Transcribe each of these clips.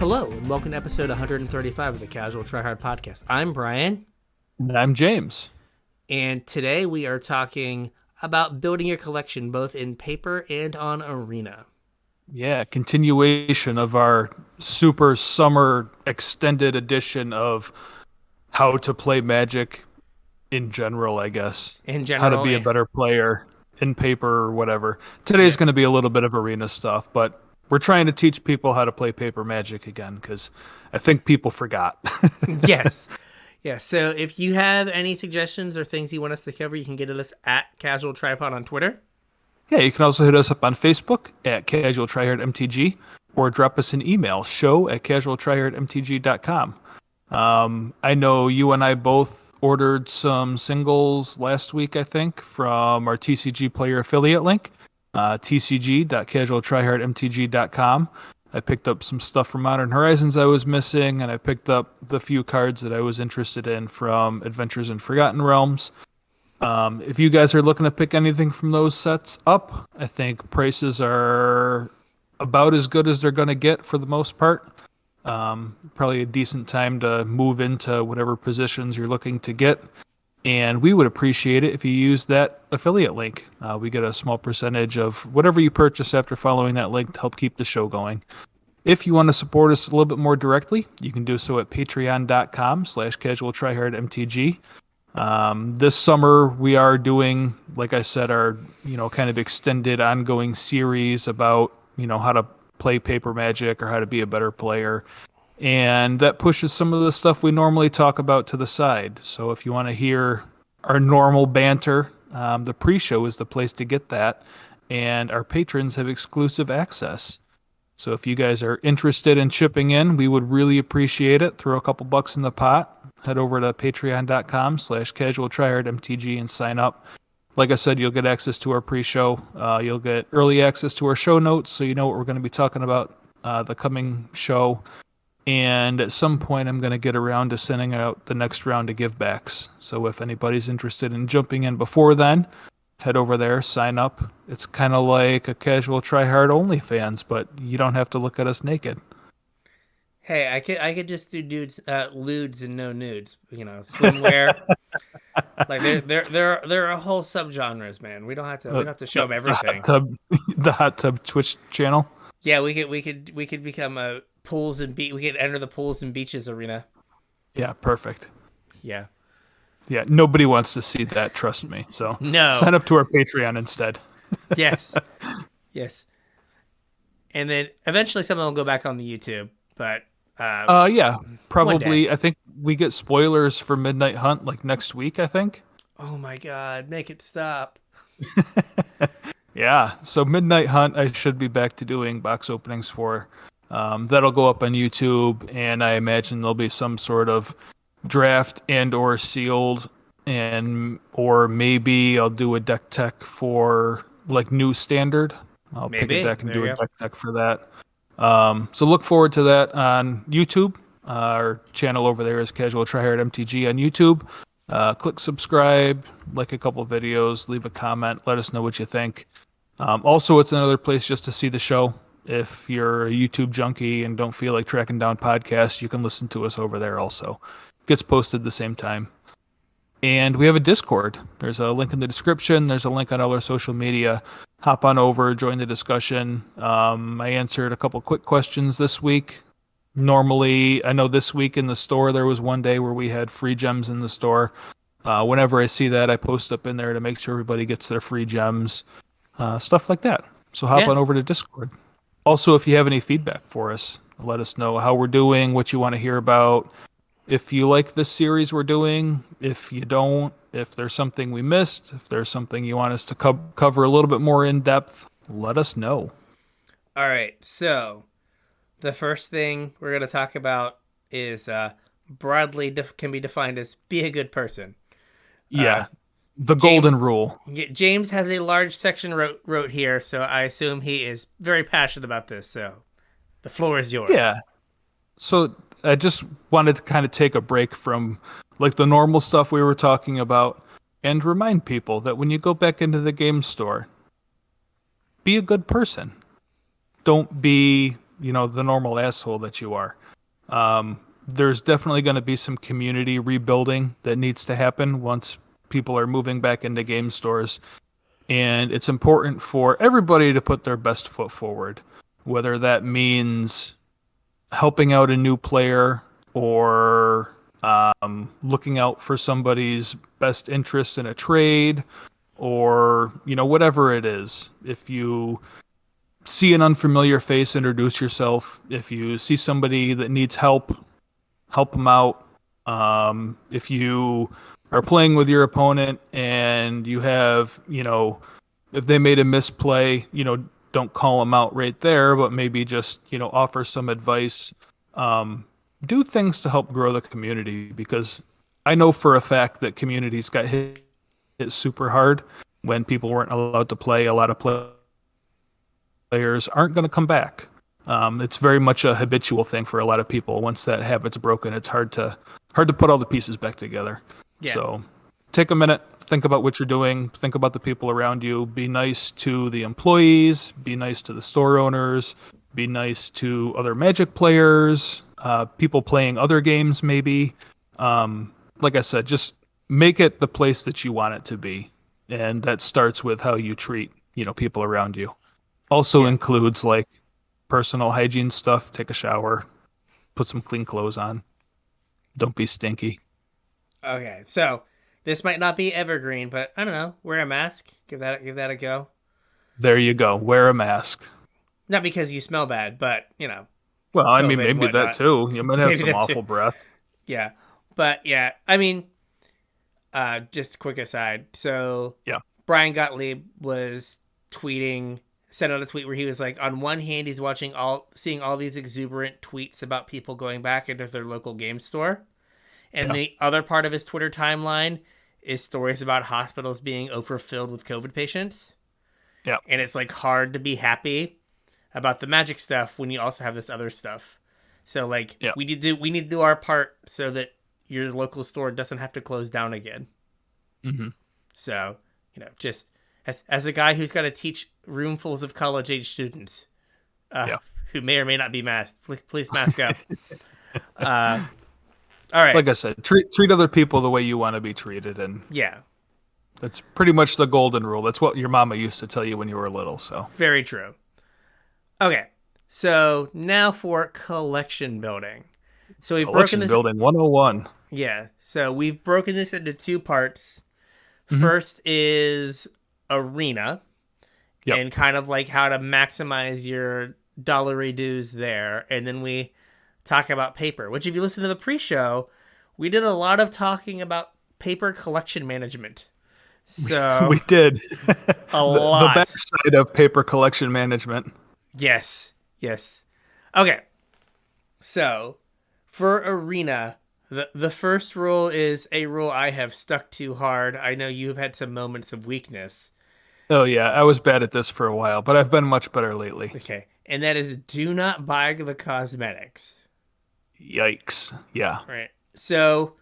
Hello, and welcome to episode 135 of the Casual Try Hard podcast. I'm Brian. And I'm James. And today we are talking about building your collection both in paper and on Arena. Yeah, continuation of our super summer extended edition of how to play Magic in general, I guess. In general. How to be a better player in paper or whatever. Today's going to be a little bit of Arena stuff, but we're trying to teach people how to play paper Magic again because I think people forgot. Yes. Yeah, so if you have any suggestions or things you want us to cover, you can get at us at Casual Tripod on Twitter. Yeah, you can also hit us up on Facebook at CasualTryHardMTG or drop us an email, show@CasualTryHardMTG.com. I know you and I both ordered some singles last week, I think, from our TCG player affiliate link, tcg.casualtryhardmtg.com. I picked up some stuff from Modern Horizons I was missing, and I picked up the few cards that I was interested in from Adventures in Forgotten Realms. If you guys are looking to pick anything from those sets up, I think prices are about as good as they're going to get for the most part. Probably a decent time to move into whatever positions you're looking to get. And we would appreciate it if you use that affiliate link. We get a small percentage of whatever you purchase after following that link to help keep the show going. If you want to support us a little bit more directly, you can do so at patreon.com/casualtryhardmtg. This summer we are doing, like I said, our kind of extended ongoing series about how to play paper Magic or how to be a better player. And that pushes some of the stuff we normally talk about to the side. So if you want to hear our normal banter, the pre-show is the place to get that. And our patrons have exclusive access. So if you guys are interested in chipping in, we would really appreciate it. Throw a couple bucks in the pot. Head over to patreon.com/casualtryhardmtg and sign up. Like I said, you'll get access to our pre-show. You'll get early access to our show notes, so you know what we're going to be talking about the coming show. And at some point, I'm going to get around to sending out the next round of givebacks. So if anybody's interested in jumping in before then, head over there, sign up. It's kind of like a Casual Try Hard OnlyFans, but you don't have to look at us naked. Hey, I could just do lewds and no nudes. Swimwear. Like there are whole subgenres, man. We don't have to show them everything. The hot tub Twitch channel. Yeah, we could become a pools and we could enter the pools and beaches arena. Yeah, perfect. Yeah. Yeah, nobody wants to see that, trust me. So no. Sign up to our Patreon instead. Yes. Yes. And then eventually something will go back on the YouTube, but yeah, probably. I think we get spoilers for Midnight Hunt like next week, I think. Oh my god, make it stop. Yeah, so Midnight Hunt I should be back to doing box openings for. That'll go up on YouTube, and I imagine there'll be some sort of draft and or sealed, or maybe I'll do a deck tech for like new standard. I'll pick a deck and do a deck tech for that. So look forward to that on YouTube. Our channel over there is Casual Try Hard MTG on YouTube. Click subscribe, like a couple videos, leave a comment, let us know what you think. Also, it's another place just to see the show. If you're a YouTube junkie and don't feel like tracking down podcasts, you can listen to us over there also. It gets posted the same time. And we have a Discord. There's a link in the description. There's a link on all our social media. Hop on over, join the discussion. I answered a couple quick questions this week. Normally, I know this week in the store, there was one day where we had free gems in the store. Whenever I see that, I post up in there to make sure everybody gets their free gems. Stuff like that. So hop on over to Discord. Also, if you have any feedback for us, let us know how we're doing, what you want to hear about. If you like this series we're doing, if you don't, if there's something we missed, if there's something you want us to cover a little bit more in depth, let us know. All right, so the first thing we're going to talk about is broadly can be defined as be a good person. Yeah, the golden rule. James has a large section wrote here, so I assume he is very passionate about this. So the floor is yours. Yeah. So I just wanted to kind of take a break from like the normal stuff we were talking about and remind people that when you go back into the game store, be a good person. Don't be, the normal asshole that you are. There's definitely going to be some community rebuilding that needs to happen once people are moving back into game stores. And it's important for everybody to put their best foot forward, whether that means helping out a new player or looking out for somebody's best interest in a trade or, whatever it is. If you see an unfamiliar face, introduce yourself. If you see somebody that needs help, help them out. If you are playing with your opponent and you have, if they made a misplay, don't call them out right there, but maybe just, offer some advice. Do things to help grow the community because I know for a fact that communities got hit super hard when people weren't allowed to play. A lot of players aren't going to come back. It's very much a habitual thing for a lot of people. Once that habit's broken, it's hard to put all the pieces back together. Yeah. So take a minute, think about what you're doing, think about the people around you, be nice to the employees, be nice to the store owners, be nice to other Magic players, people playing other games maybe. Like I said, just make it the place that you want it to be. And that starts with how you treat, people around you. Also includes like personal hygiene stuff, take a shower, put some clean clothes on. Don't be stinky. Okay, so this might not be evergreen, but I don't know. Wear a mask. Give that a go. There you go. Wear a mask. Not because you smell bad, but Well, I mean, maybe that too. You might have some awful breath. Yeah, but yeah, I mean, just a quick aside. So yeah, Brian Gottlieb was sent out a tweet where he was like, on one hand, he's seeing all these exuberant tweets about people going back into their local game store. And the other part of his Twitter timeline is stories about hospitals being overfilled with COVID patients. Yeah. And it's like hard to be happy about the Magic stuff when you also have this other stuff. So like we need to do our part so that your local store doesn't have to close down again. Mm-hmm. So, just as a guy who's got to teach roomfuls of college age students who may or may not be masked, please mask up. All right. Like I said, treat other people the way you want to be treated, and that's pretty much the golden rule. That's what your mama used to tell you when you were little. So very true. Okay, so now for collection building. So we've broken this building 101. Yeah, so we've broken this into two parts. Mm-hmm. First is arena, and kind of like how to maximize your dollar dues there, and then we talk about paper, which if you listen to the pre-show, we did a lot of talking about paper collection management. So we did a lot. The backside of paper collection management. Yes. Okay. So for arena, the first rule is a rule I have stuck to hard. I know you've had some moments of weakness. Oh yeah, I was bad at this for a while, but I've been much better lately. Okay. And that is do not buy the cosmetics. Yikes. Yeah. Right. So,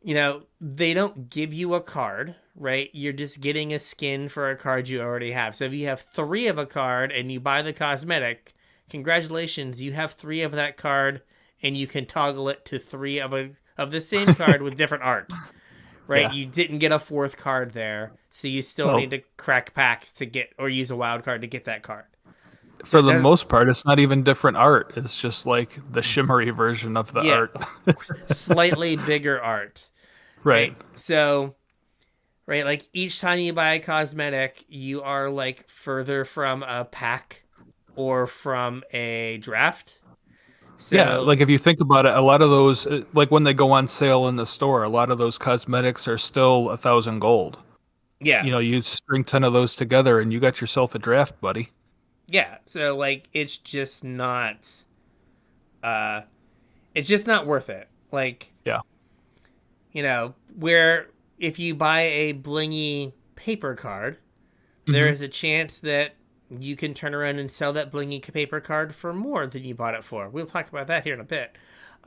they don't give you a card, right? You're just getting a skin for a card you already have. So if you have 3 of a card and you buy the cosmetic, congratulations, you have 3 of that card and you can toggle it to 3 of the same card with different art. Right? Yeah. You didn't get a 4th card there, so you still need to crack packs to get or use a wild card to get that card. For the most part, it's not even different art. It's just like the shimmery version of the art. Slightly bigger art. Right. So, like each time you buy a cosmetic, you are like further from a pack or from a draft. So, yeah, like if you think about it, a lot of those, like when they go on sale in the store, a lot of those cosmetics are still 1,000 gold. Yeah. You string 10 of those together and you got yourself a draft, buddy. Yeah, so like it's just not worth it. Like where if you buy a blingy paper card, there is a chance that you can turn around and sell that blingy paper card for more than you bought it for. We'll talk about that here in a bit.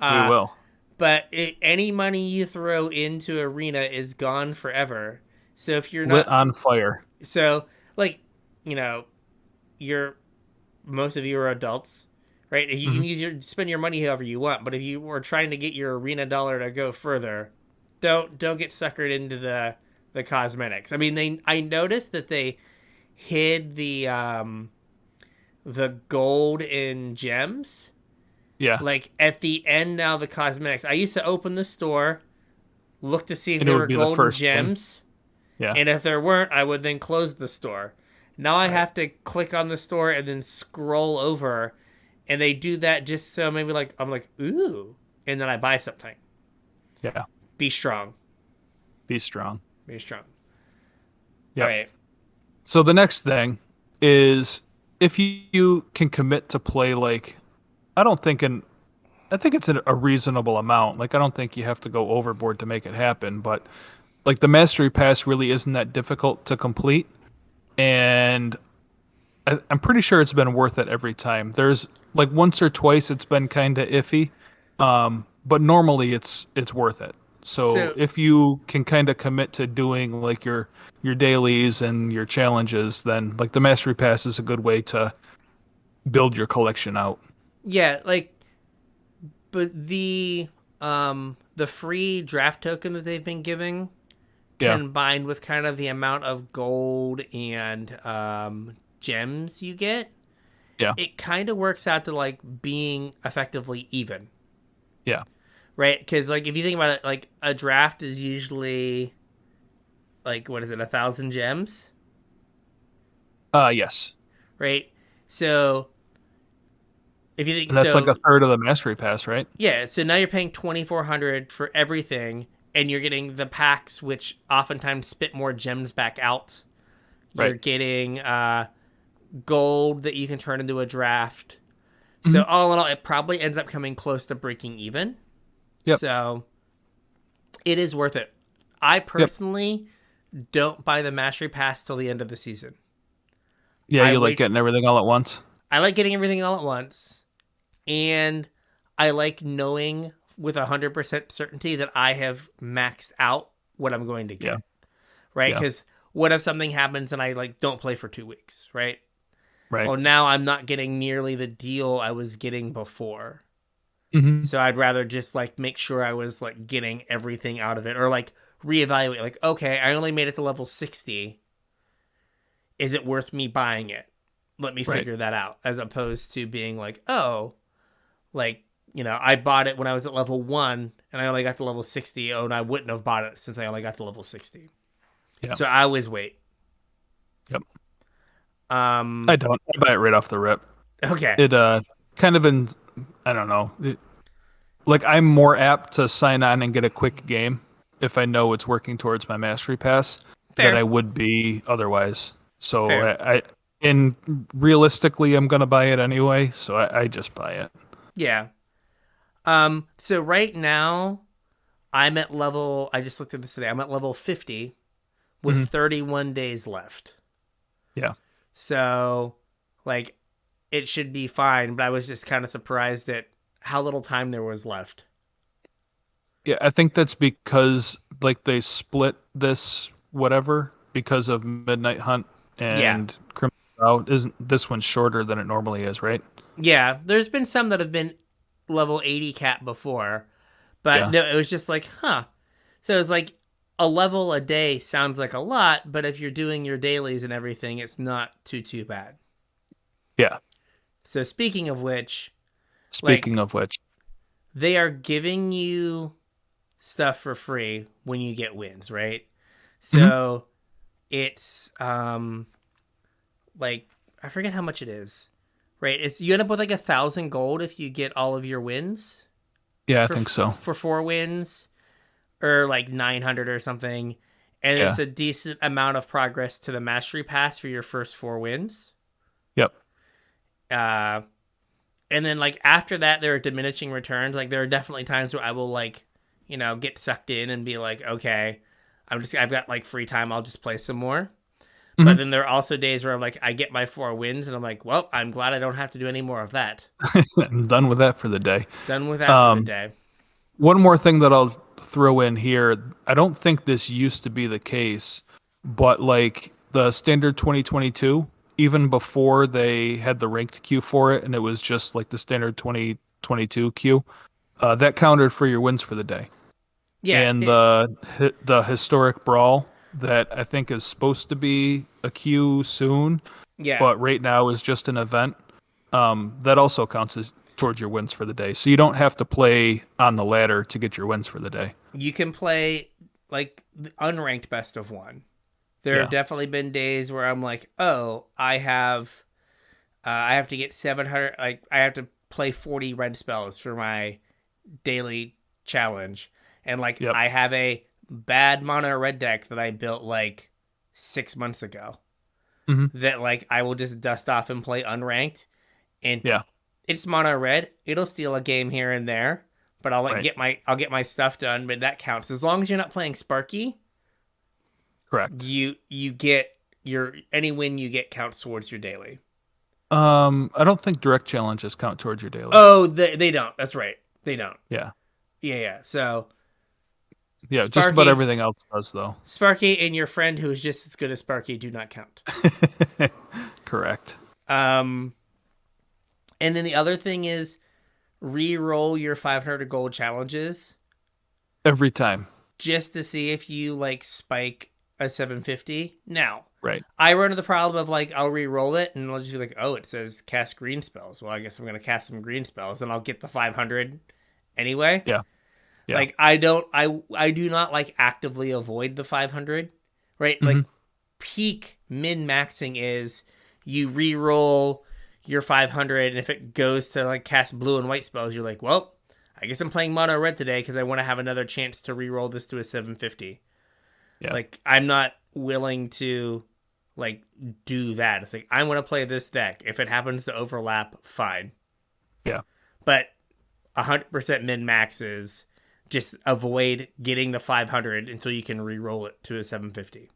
We will. But any money you throw into Arena is gone forever. So if you're not lit on fire. So like, most of you are adults, right? You Hmm. can spend your money however you want, but if you were trying to get your arena dollar to go further, don't get suckered into the cosmetics. I mean, I noticed that they hid the gold in gems. Yeah, Like at the end now, the cosmetics. I used to open the store, look to see if and it there would were be the golden first thing. gems, Yeah, and if there weren't, I would then close the store. Now I right. have to click on the store and then scroll over, and they do that just so maybe like I'm like ooh, and then I buy something. Yeah, Be strong, be strong. be strong. All Yep. right. So the next thing is if you can commit to play like I don't think an I think it's a reasonable amount. Like I don't think you have to go overboard to make it happen, but like the mastery pass really isn't that difficult to complete, and I'm pretty sure it's been worth it every time. There's like once or twice it's been kind of iffy, but normally it's worth it. So So if you can kind of commit to doing like your dailies and your challenges, then like the mastery pass is a good way to build your collection out. yeah, like but the free draft token that they've been giving Yeah, combined with kind of the amount of gold and gems you get, yeah, it kind of works out to like being effectively even, yeah. right? Because like if you think about it, like a draft is usually like what is it, 1,000 gems, Yes. right? So if you think And that's like so, a third of the mastery pass, right? yeah. So now you're paying 2,400 for everything, and you're getting the packs, which oftentimes spit more gems back out. You're Right. getting gold that you can turn into a draft. So Hmm. all in all, it probably ends up coming close to breaking even. Yep. So it is worth it. I Yep. personally don't buy the mastery pass till the end of the season. Yeah, I you like wait. getting everything all at once. I like getting everything all at once, and I like knowing with 100% certainty that I have maxed out what I'm going to Yeah. get. Right? Yeah. Because what if something happens and I like don't play for 2 weeks? Right? Right. Well, now I'm not getting nearly the deal I was getting before. Hmm. So I'd rather just like make sure I was like getting everything out of it or like reevaluate like okay, I only made it to level 60. Is it worth me buying it? Let me Right. figure that out as opposed to being like, "Oh, like, I bought it when I was at level 1 and I only got to level 60. Oh, and I wouldn't have bought it since I only got to level 60." Yeah. So I always wait. Yep. I Um don't. I buy it right off the rip. okay. It kind of in I don't know. Like I'm more apt to sign on and get a quick game if I know it's working towards my mastery pass than Fair. I would be otherwise. So Fair. and realistically I'm gonna buy it anyway, so I just buy it. Yeah. So right now I just looked at this today. I'm at level 50 with Hmm. 31 days left. Yeah. So, like, it should be fine, but I was just kind of surprised at how little time there was left. Yeah, I think that's because like they split this whatever because of Midnight Hunt Yeah. and Criminal Route. Isn't this one's shorter than it normally is, right? Yeah. There's been some that have been level 80 cap before, but Yeah. no, it was just like, huh. So it's like a level a day sounds like a lot, but if you're doing your dailies and everything, it's not too bad. Yeah. So speaking of which, like, Speaking of which, they are giving you stuff for free when you get wins, right? hmm So it's like I forget how much it is, right? It's you end up with like 1,000 gold if you get all of your wins yeah, I for think so. for 4 wins, or like 900 or something, and Yeah. it's a decent amount of progress to the mastery pass for your first 4 wins. Yep. Uh, and then like after that, there are diminishing returns. Like there are definitely times where I will like, get sucked in and be like, okay, I've got like free time. I'll just play some more. But Hmm. then there are also days where I'm like, I get my 4 wins and I'm like, well, I'm glad I don't have to do any more of that. I'm done with that for the day. Done with that for the Um, day. One more thing that I'll throw in here. I don't think this used to be the case, but like the standard 2022 even before they had the ranked queue for it, and it was just like the standard 2022 queue. That counted for your wins for the day. Yeah, And the historic brawl that I think is supposed to be a queue soon, yeah. but right now is just an event. That also counts as towards your wins for the day. So you don't have to play on the ladder to get your wins for the day. You can play like the unranked best of one. There have Yeah. definitely been days where I'm like, oh, I have to get 700. Like I have to play 40 red spells for my daily challenge, and like Yep. I have a bad mono red deck that I built like 6 months ago Hmm. that like I will just dust off and play unranked, and Yeah. it's mono red. It'll steal a game here and there, but I'll like Right. I'll get my stuff done. But that counts as long as you're not playing Sparky. Correct. You get your any win you get counts towards your daily. I don't think direct challenges count towards your daily. Oh, they don't. That's right. They don't. Yeah. Yeah. So Yeah. Just about Sparky, everything else does, though. Sparky, and your friend who is just as good as Sparky do not count. Correct. Um, and then the other thing is re-roll your 500 gold challenges Every time. just to see if you like spike a 750. Now, Right. I run into the problem of like I'll re-roll it and I'll just be like, oh, it says cast green spells. Well, I guess I'm gonna cast some green spells and I'll get the 500 anyway. Yeah. Yeah. Like I do not like actively avoid the 500, right? Like Mhm. peak min maxing is you re-roll your 500, and if it goes to like cast blue and white spells, you're like, well, I guess I'm playing mono red today because I want to have another chance to re-roll this to a 750. Yeah. Like I'm not willing to like do that. It's like I want to play this deck. If it happens to overlap, fine. Yeah. But 100% min max is just avoid getting the 500 until you can re-roll it to a 750.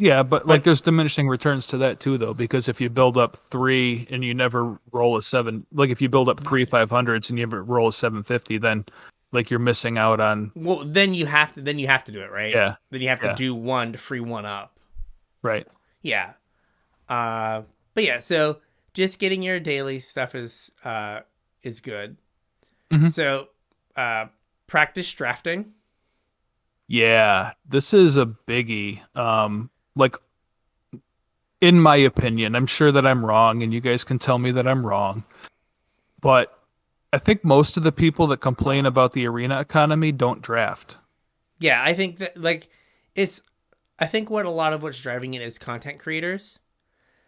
Yeah, but like there's diminishing returns to that too, though, because if you build up three and you never roll a seven, like if you build up three 500s and you never roll a 750, then like you're missing out on. Well, then you have to do it, right? Yeah. Then you have to Yeah. do one to free one up. Right. Yeah. But yeah, so just getting your daily stuff is good. Mhm. So practice drafting. Yeah, this is a biggie. Like in my opinion, I'm sure that I'm wrong, and you guys can tell me that I'm wrong. But I think most of the people that complain about the arena economy don't draft. Yeah, I think that like it's I think what a lot of what's driving it is content creators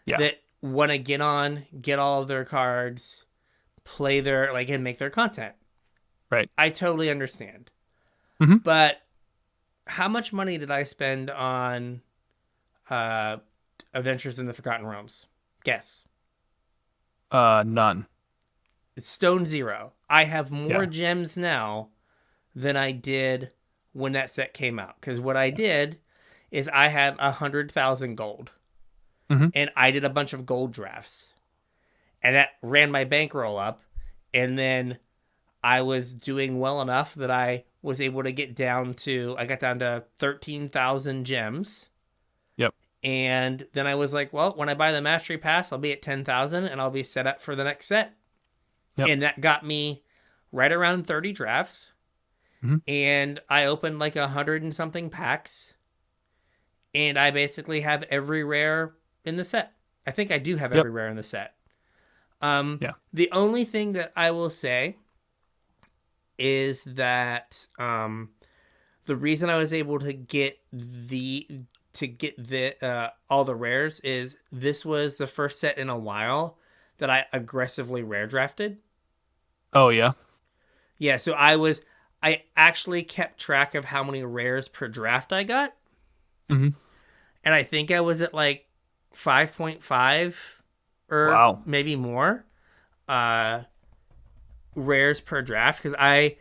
Yeah. that want to get on, get all of their cards, play their like and make their content. Right. I totally understand. Mhm. But how much money did I spend on Adventures in the Forgotten Realms? Guess. None. It's stone zero. I have more Yeah. gems now than I did when that set came out. Because what I did is I had 100,000 gold, Mhm. and I did a bunch of gold drafts, and that ran my bankroll up. And then I was doing well enough that I was able to get down to 13,000 gems. Yep. And then I was like, well, when I buy the mastery pass, I'll be at 10,000 and I'll be set up for the next set. Yep. And that got me right around 30 drafts. Mhm. And I opened like 100 and something packs. And I basically have every rare in the set. I think I do have every rare in the set. Yeah. The only thing that I will say is that the reason I was able to get all the rares is this was the first set in a while that I aggressively rare drafted. Oh yeah. Yeah, so I actually kept track of how many rares per draft I got. Mhm. And I think I was at like 5.5 or Wow. maybe more rares per draft because I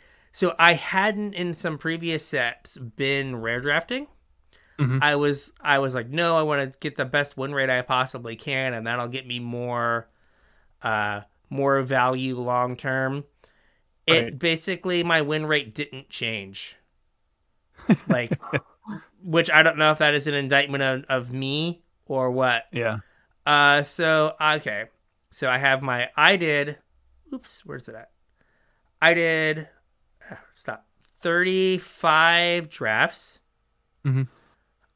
hadn't in some previous sets been rare drafting. Mhm. I was like, no, I want to get the best win rate I possibly can, and that'll get me more value long term. It Right. basically my win rate didn't change, like, which I don't know if that is an indictment of me or what. Yeah. So okay. So I have my I did oops, where's it at? I did stop. 35 drafts. Hmm.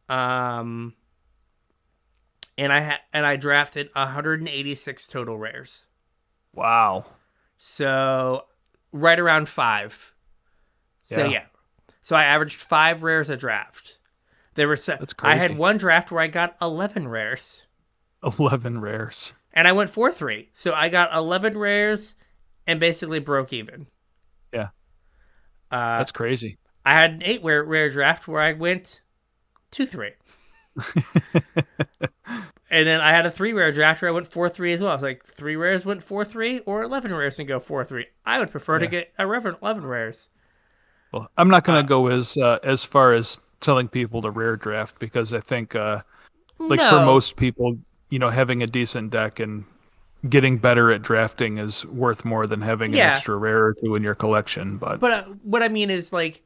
Um and I drafted 186 total rares. Wow. So right around 5. So Yeah, yeah. So I averaged 5 rares a draft. that's I had crazy. one draft where I got 11 rares. 11 rares. And I went 4-3. So I got 11 rares and basically broke even. Yeah, Uh, that's crazy. I had an 8 rare draft where I went 2-3. And then I had a 3 rare draft where I went 4-3 as well. I was like, 3 rares went 4-3 or 11 rares and go 4-3. I would prefer to Yeah. get 11 rares. Well, I'm not going Uh, to go as far as telling people to rare draft because I think like for no. most people, having a decent deck and getting better at drafting is worth more than having an Yeah. extra rare or two in your collection. But But what I mean is, like,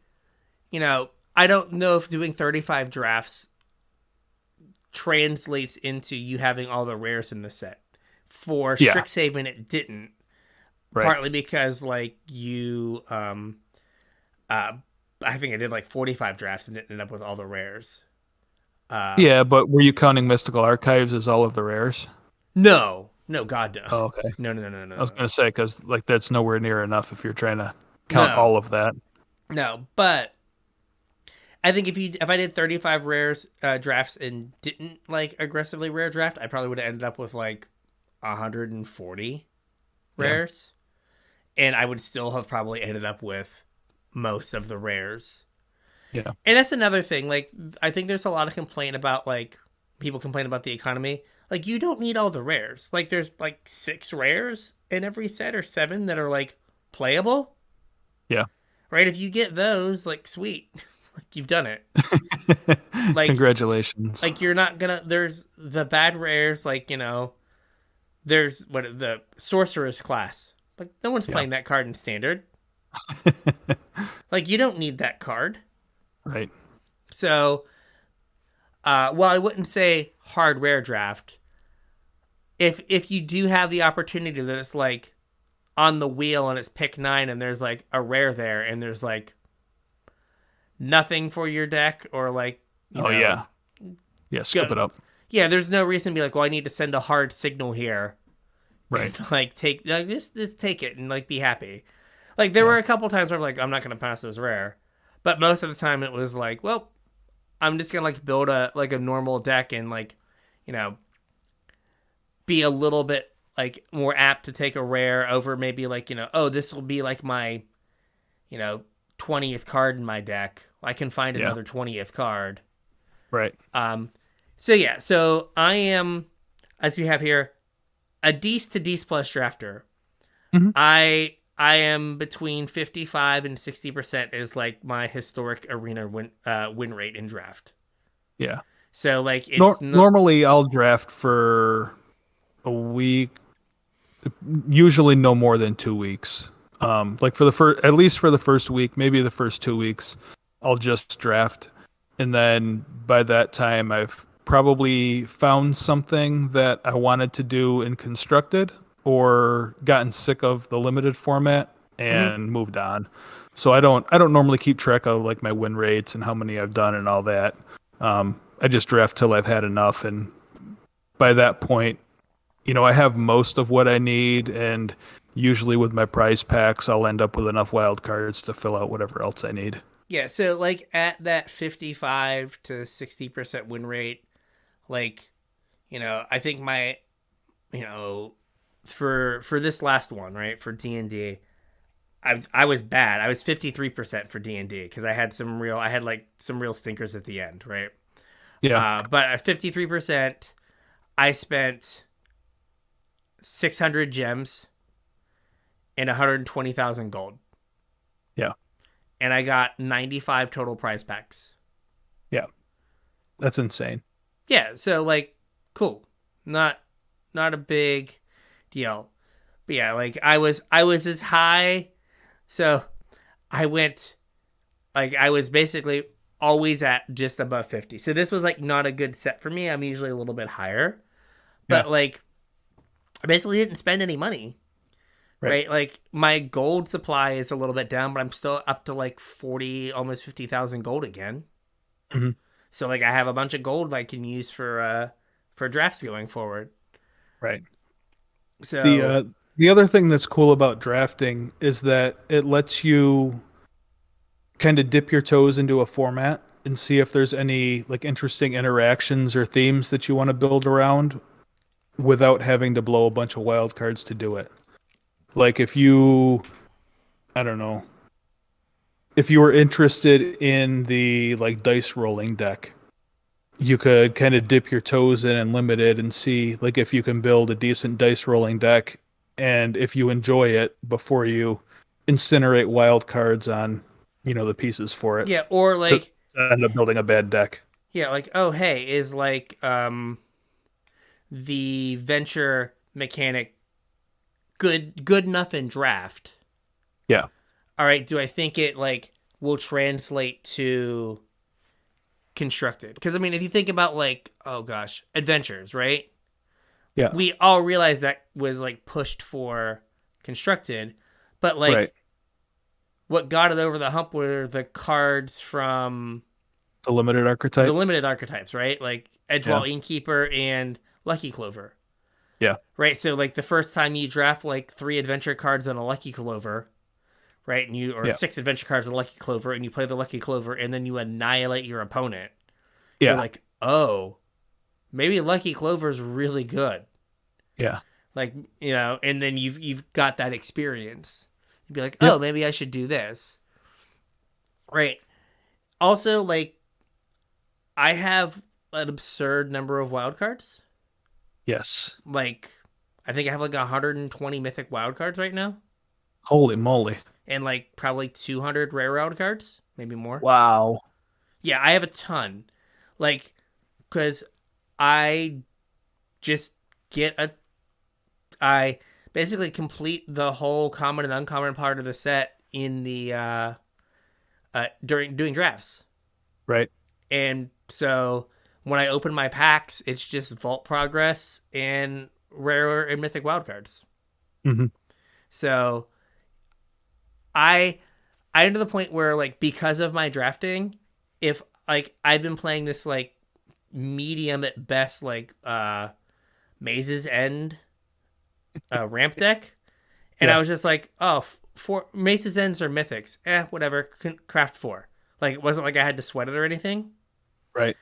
I don't know if doing 35 drafts translates into you having all the rares in the set. For yeah, Strixhaven, it didn't. right. Partly because, like, uh, I think I did like 45 drafts and didn't end up with all the rares. Uh, Yeah, but were you counting Mystical Archives as all of the rares? no, no, God, no. Oh, okay. No, no, no, no, I was no, going to say because like that's nowhere near enough if you're trying to count no, all of that. no. But I think if I did 35 rares drafts and didn't like aggressively rare draft, I probably would have ended up with like 140 Yeah, rares, and I would still have probably ended up with most of the rares. yeah, And that's another thing. Like, I think there's a lot of complaint about, like, people complain about the economy. Like, you don't need all the rares. Like, there's like 6 rares in every set or 7 that are like playable, yeah. right? If you get those, like, sweet, like you've done it. Like, Congratulations. you're not gonna. There's the bad rares, like, there's what the sorcerer's class. Like, no one's Yeah, playing that card in standard. Like, you don't need that card. right. So, well, I wouldn't say hard rare draft. If you do have the opportunity that it's like on the wheel and it's pick 9 and there's like a rare there and there's like nothing for your deck or like Oh yeah, yeah. Scoop go, it up. yeah, there's no reason to be like, well, I need to send a hard signal here and Right. like take just take it and like be happy. Like there Yeah. were a couple times where I'm like, I'm not gonna pass this rare, but most of the time it was like, well, I'm just gonna like build a normal deck and like, you know, be a little bit like more apt to take a rare over maybe like, oh, this will be like my, you know, 20th card in my deck. I can find Yeah. another 20th card. Right. Um so yeah, so I am, as we have here, a D's to D's plus drafter. Hmm. I am between 55 and 60% is like my historic arena win rate in draft. Yeah. So like it's not. Normally, I'll draft for a week, usually no more than 2 weeks. Like for the first, at least for the first week, maybe the first 2 weeks, I'll just draft, and then by that time, I've probably found something that I wanted to do in constructed, or gotten sick of the limited format Mhm. and moved on. So I don't normally keep track of like my win rates and how many I've done and all that. I just draft till I've had enough, and by that point, I have most of what I need, and usually with my prize packs, I'll end up with enough wild cards to fill out whatever else I need. Yeah, so like at that 55 to 60% win rate, like, I think my, you know, for this last one, right, for D&D, I was bad. I was 53% for D&D because I had like some real stinkers at the end, right? Yeah, But at 53%, I spent 600 gems and 120,000 gold, yeah, and I got 95 total prize packs. yeah. That's insane. Yeah, so like, cool, not not a big deal. But yeah, like I was as high, so I went, like, I was basically always at just above 50. So this was like not a good set for me. I'm usually a little bit higher, Yeah. But like, I basically didn't spend any money, Right. right? Like my gold supply is a little bit down, but I'm still up to like 40, almost 50,000 gold again. Hmm. So like I have a bunch of gold I can use for drafts going forward. Right. The So uh, the other thing that's cool about drafting is that it lets you kind of dip your toes into a format and see if there's any like interesting interactions or themes that you want to build around without having to blow a bunch of wild cards to do it. Like if you, I don't know, if you were interested in the like dice rolling deck, you could kind of dip your toes in and limit it and see like if you can build a decent dice rolling deck and if you enjoy it before you incinerate wild cards on, the pieces for it yeah, or to like end up building a bad deck. yeah, like oh hey, is like the venture mechanic good enough in draft? Yeah. All right, do I think it like will translate to constructed? Because I mean, if you think about like oh gosh, adventures, right? Yeah. We all realized that was like pushed for constructed, but Right. like what got it over the hump were the cards from The limited the archetype. limited archetypes, right? Like Yeah. Edgewall Innkeeper and Lucky Clover. Yeah. Right, so like the first time you draft like 3 adventure cards on a Lucky Clover, right, and you or Yeah. 6 adventure cards on a Lucky Clover, and you play the Lucky Clover, and then you annihilate your opponent. You're Yeah. like, oh, maybe Lucky Clover's really good. Yeah. Like and then you've got that experience. You'd be like, oh, Yep. maybe I should do this. Right. Also, like I have an absurd number of wild cards. Yes. Like I think I have like 120 mythic wild cards right now. Holy moly. And like probably 200 rare wild cards, maybe more. Wow. Yeah, I have a ton. Like, because I just get a. I basically complete the whole common and uncommon part of the set in the during doing drafts, Right. and so when I open my packs, it's just vault progress and rare and mythic wild cards. Hmm. So I I'm to the point where like because of my drafting, if like I've been playing this like medium at best like Maze's End ramp deck, and I Yeah. was just like, oh, for Mace's Ends or mythics, whatever, craft 4. Like it wasn't like I had to sweat it or anything, Right.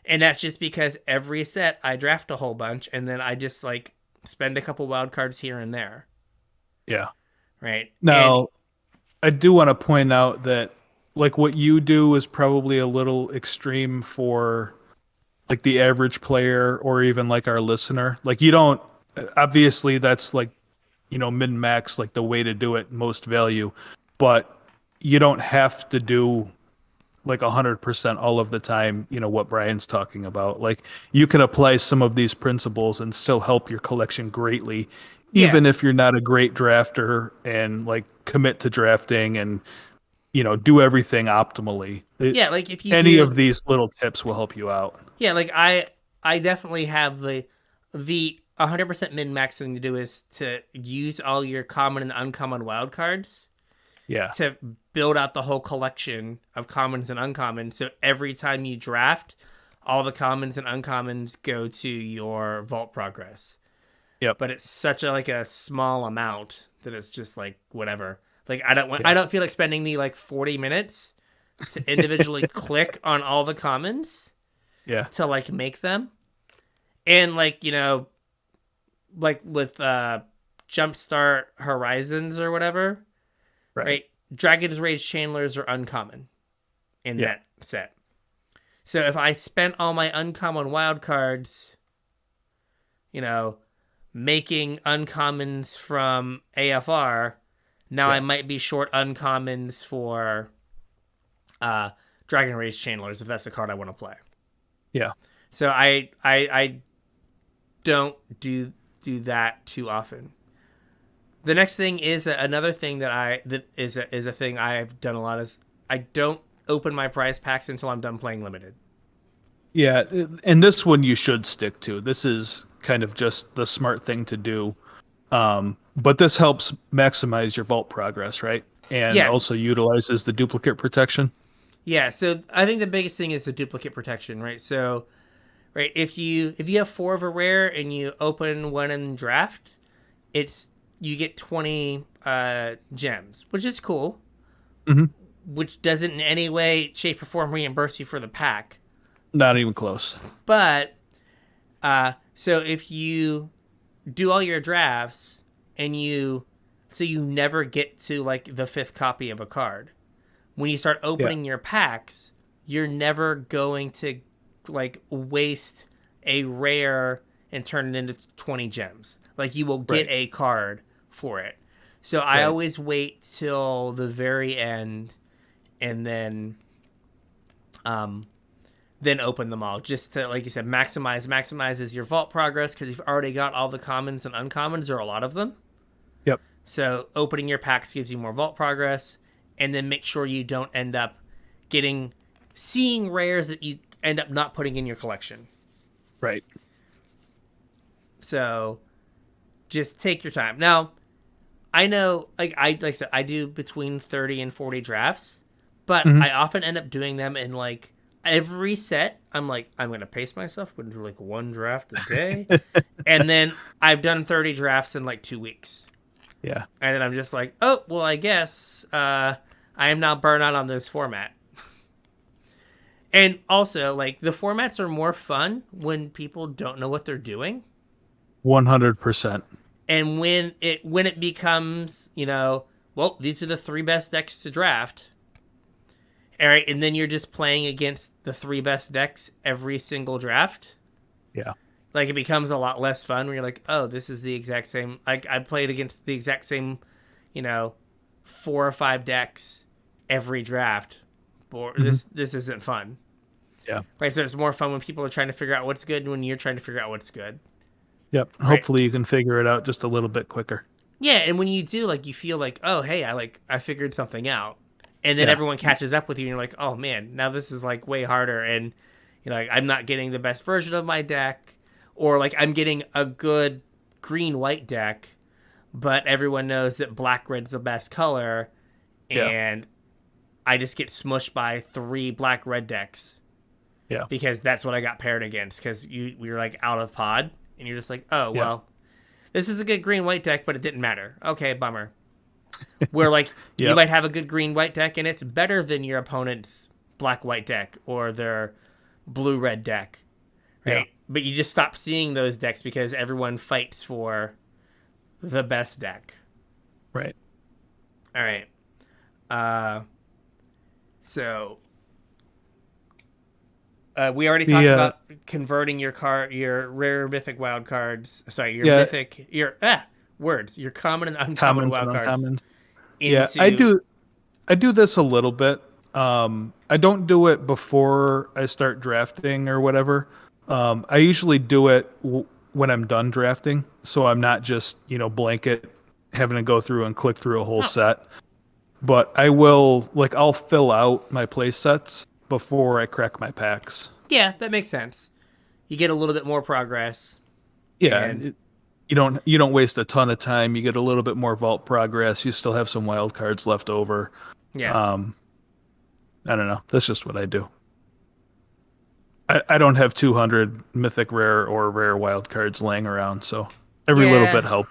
and that's just because every set I draft a whole bunch, and then I just like spend a couple wild cards here and there, Yeah. right? And Now, I do want to point out that like what you do is probably a little extreme for like the average player or even like our listener. Like you don't obviously that's like min max like the way to do it most value, but you don't have to do like 100% all of the time, what Brian's talking about. Like you can apply some of these principles and still help your collection greatly, yeah, even if you're not a great drafter and like commit to drafting and, do everything optimally. yeah, like if you Any do, of these little tips will help you out. yeah, like I definitely have the 100% min max thing to do is to use all your common and uncommon wild cards Yeah. to build out the whole collection of commons and uncommons. So every time you draft, all the commons and uncommons go to your vault progress. Yep. But it's such a like a small amount that it's just like whatever. Like I Yeah. don't feel like spending the like 40 minutes to individually click on all the commons Yeah. to like make them. And like, like with Jumpstart Horizons or whatever, Right. right? Dragon's Rage Chandlers are uncommon in Yeah. that set. So if I spent all my uncommon wild cards, making uncommons from AFR, now I Yeah. might be short uncommons for Dragon Rage Chandlers if that's the card I want to play. Yeah. So I don't do that too often. The next thing is another thing that is a thing I've done a lot is I don't open my prize packs until I'm done playing limited. Yeah, and this one you should stick to. This is kind of just the smart thing to do. But this helps maximize your vault progress, right? And Yeah, also utilizes the duplicate protection. yeah. So I think the biggest thing is the duplicate protection, right? So, right, if you have 4 of a rare and you open one in draft, it's you get 20 gems, which is cool. Hmm. Which doesn't in any way, shape, or form reimburse you for the pack. Not even close. But so if you do all your drafts and you never get to like the 5th copy of a card, when you start Yeah. opening your packs, you're never going to like waste a rare and turn it into 20 gems. Like you will get Right. a card for it. So I Right. always wait till the very end and then open them all, just to, like you said, maximizes your vault progress, because you've already got all the commons and uncommons, or a lot of them. Yep. So opening your packs gives you more vault progress, and then make sure you don't end up seeing rares that you end up not putting in your collection. Right. So just take your time. Now, I know, like I said, I do between 30 and 40 drafts, but Mhm. I often end up doing them in like every set. I'm like, I'm going to pace myself, going to do like 1 draft a day. And then I've done 30 drafts in like 2 weeks. Yeah. And then I'm just like, oh, well, I guess I am now burnt out on this format. And also, like, the formats are more fun when people don't know what they're doing. 100%. And when it becomes, well, these are the 3 best decks to draft. All right, and then you're just playing against the 3 best decks every single draft. Yeah. Like, it becomes a lot less fun when you're like, oh, this is the exact same. Like, I played against the exact same, 4 or 5 decks every draft. But this isn't fun. Yeah. Right, so it's more fun when people are trying to figure out what's good and when you're trying to figure out what's good. Yep. Right. Hopefully you can figure it out just a little bit quicker. Yeah, and when you do, like, you feel like, oh, hey, I figured something out. And then Yeah. everyone catches up with you and you're like, oh man, now this is like way harder, and like, I'm not getting the best version of my deck, or like I'm getting a good green white deck, but everyone knows that black red's the best color, Yeah. and I just get smushed by 3 black red decks. Yeah. Because that's what I got paired against, because we were like out of pod, and you're just like, oh Yeah. well, this is a good green white deck, but it didn't matter. Okay, bummer. Where like you Yep. might have a good green white deck and it's better than your opponent's black white deck or their blue red deck, right? Yeah. But you just stop seeing those decks because everyone fights for the best deck. Right. All right. So we already talked about converting your rare mythic wild cards. Sorry, your Yeah. mythic your common and uncommon Commons wild and cards. uncommons. Into, Yeah, I do this a little bit. I don't do it before I start drafting or whatever. I usually do it when I'm done drafting, so I'm not just blanket having to go through and click through a whole set. But I will I'll fill out my play sets before I crack my packs. Yeah, that makes sense. You get a little bit more progress. Yeah, And- you don't waste a ton of time. You get a little bit more vault progress. You still have some wild cards left over. Yeah. I don't know. That's just what I do. I don't have 200 mythic rare or rare wild cards laying around, so every little bit helps.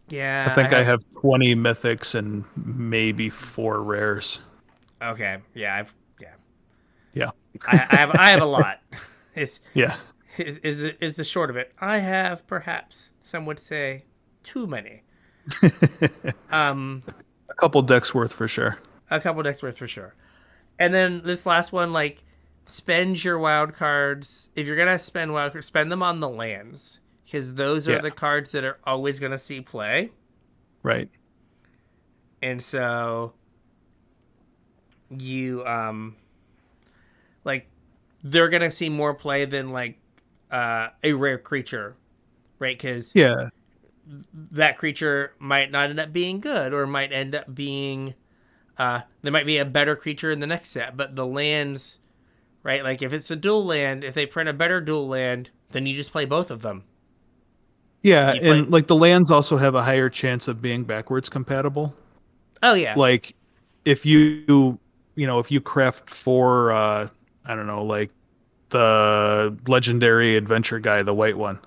Yeah. I think I have 20 mythics and maybe 4 rares. Okay. Yeah. Yeah. I have a lot. Yeah. Is the short of it. I have, perhaps some would say, too many. A couple decks worth for sure. A couple decks worth for sure. And then this last one, like, spend your wild cards. If you're gonna spend wild cards, spend them on the lands, because those are the cards that are always gonna see play. Right. And so you like, they're gonna see more play than like a rare creature, right? Because Yeah. that creature might not end up being good, or might end up being there might be a better creature in the next set, but the lands right? Like if it's a dual land, if they print a better dual land, then you just play both of them. Yeah, You play. and like the lands also have a higher chance of being backwards compatible. Oh yeah. Like if if you craft four I don't know, like the legendary adventure guy, the white one.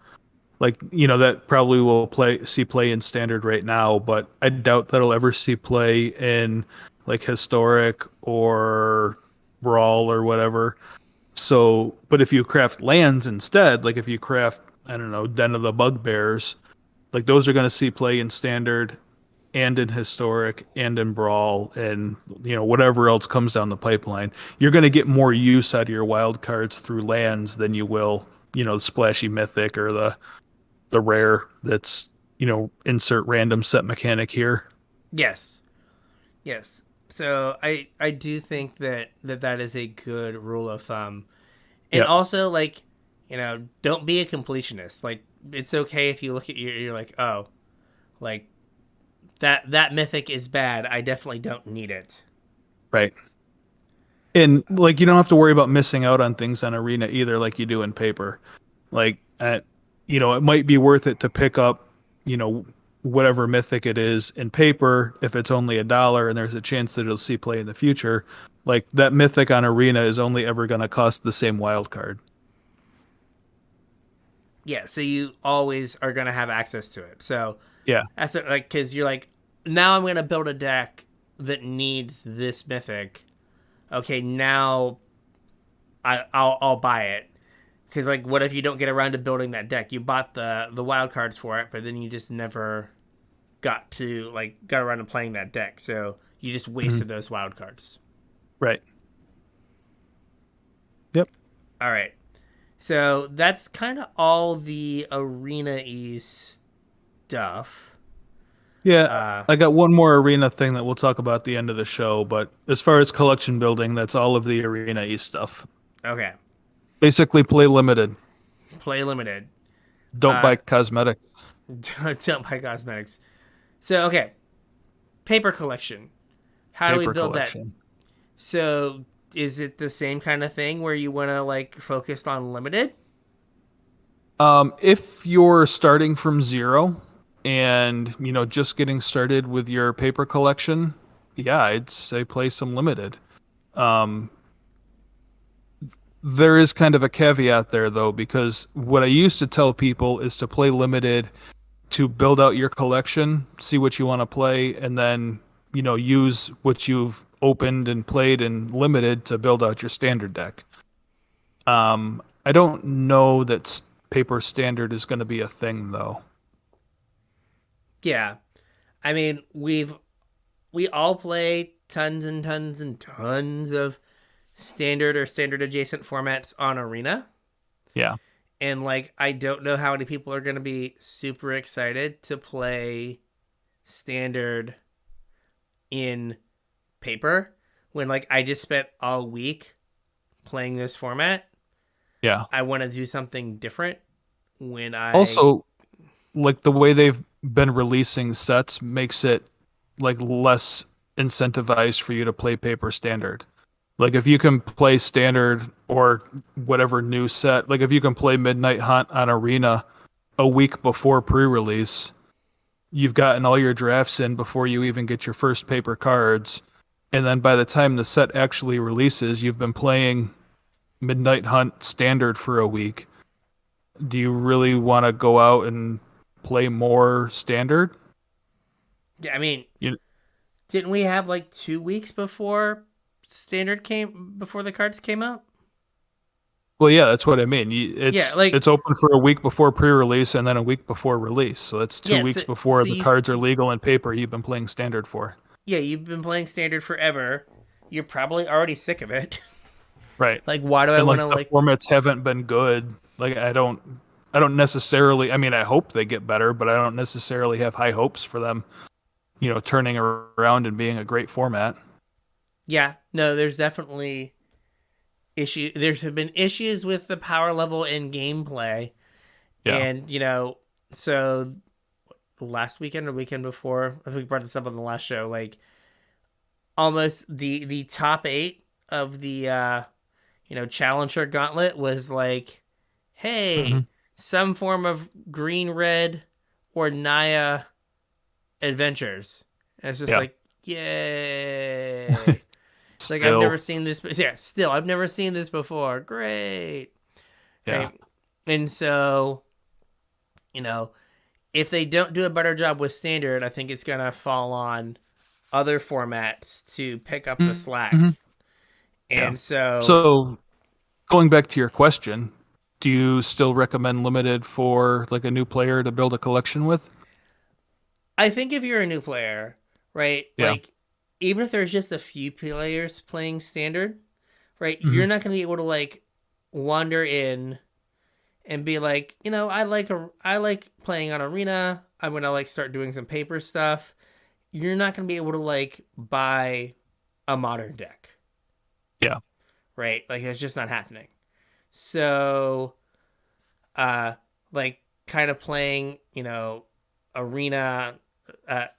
Like, that probably will see play in standard right now, but I doubt that'll ever see play in like historic or brawl or whatever. So, but if you craft lands instead, like if you craft, I don't know, Den of the Bugbears, like those are going to see play in standard and in historic and in brawl and whatever else comes down the pipeline. You're going to get more use out of your wild cards through lands than you will, the splashy mythic or the rare that's, insert random set mechanic here. Yes. Yes. So I do think that is a good rule of thumb. And Yep. also, like, don't be a completionist. Like, it's okay if you look at you're like, oh, like that mythic is bad. I definitely don't need it. Right. And like you don't have to worry about missing out on things on arena either like you do in paper. Like it might be worth it to pick up, you know, whatever mythic it is in paper if it's only $1 and there's a chance that it'll see play in the future. Like that mythic on arena is only ever going to cost the same wild card. Yeah. So you always are gonna have access to it. So Yeah. that's it, like because you're like, now I'm gonna build a deck that needs this mythic. Okay, now I'll buy it. Because like, what if you don't get around to building that deck? You bought the wild cards for it, but then you just never got around to playing that deck. So you just wasted Mhm. those wild cards. Right. Yep. All right. So that's kind of all the arena y stuff. Yeah, Uh, I got one more arena thing that we'll talk about at the end of the show, but as far as collection building, that's all of the arena e stuff. okay. Basically play limited. Play limited. Don't buy Uh, cosmetics. don't buy cosmetics. So okay, paper collection. How do we Paper build that? collection. So is it the same kind of thing where you want to like focus on limited? If you're starting from zero and just getting started with your paper collection, yeah, I'd say play some limited. Um, there is kind of a caveat there though, because what I used to tell people is to play limited to build out your collection, see what you want to play, and then use what you've opened and played and limited to build out your standard deck. I don't know that paper standard is going to be a thing though. Yeah. I mean, we all play tons and tons and tons of standard or standard adjacent formats on Arena. Yeah. And like, I don't know how many people are going to be super excited to play standard in paper when like I just spent all week playing this format. Yeah. I want to do something different when I. Also, like the way they've been releasing sets makes it like less incentivized for you to play paper standard. Like if you can play standard or whatever new set, like if you can play Midnight Hunt on Arena a week before pre-release, you've gotten all your drafts in before you even get your first paper cards. And then by the time the set actually releases, you've been playing Midnight Hunt standard for a week. Do you really want to go out and play more standard? Yeah, I mean, You, didn't we have like 2 weeks before before the cards came out? well, yeah, that's what I mean. Yeah, It's like open for a week before pre-release and then a week before release. So that's two yeah, weeks before so the you've cards are legal in paper. You've been playing standard for. yeah, you've been playing standard forever. You're probably already sick of it. Right. Like, why do I And want like to the like? formats haven't been good. Like I don't necessarily. I mean, I hope they get better, but I don't necessarily have high hopes for them. Turning around and being a great format. Yeah, no, there's definitely issue. There's have been issues with the power level in gameplay, Yeah. and so last weekend or weekend before, I think we brought this up on the last show. Like, almost the top eight of the Challenger Gauntlet was like, Hmm. hey, some form of green red or Naya adventures. And it's just Yeah. like, yay. It's like I've never Still. seen this. Yeah, still, I've never seen this before. Great. Yeah. Right. And so, you know, if they don't do a better job with standard, I think it's going to fall on other formats to pick up the Hmm. slack. Yeah. And so So going back to your question, do you still recommend limited for like a new player to build a collection with? I think if you're a new player, right, Yeah. like even if there's just a few players playing standard, right, Hmm. you're not going to be able to like wander in and be like, I like playing on arena. I'm going to like start doing some paper stuff. You're not going to be able to like buy a modern deck, Yeah. right? Like it's just not happening. So, uh, like kind of playing, arena,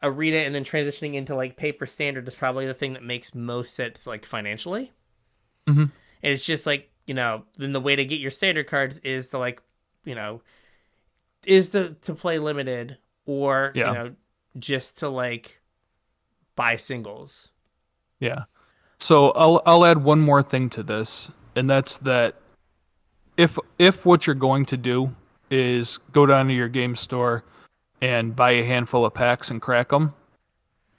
arena, and then transitioning into like paper standard is probably the thing that makes most sense, like financially. Hmm. And it's just like then the way to get your standard cards is to like, you know, to play limited or Yeah. just to like buy singles. Yeah. So I'll add one more thing to this, and that's that if what you're going to do is go down to your game store and buy a handful of packs and crack them,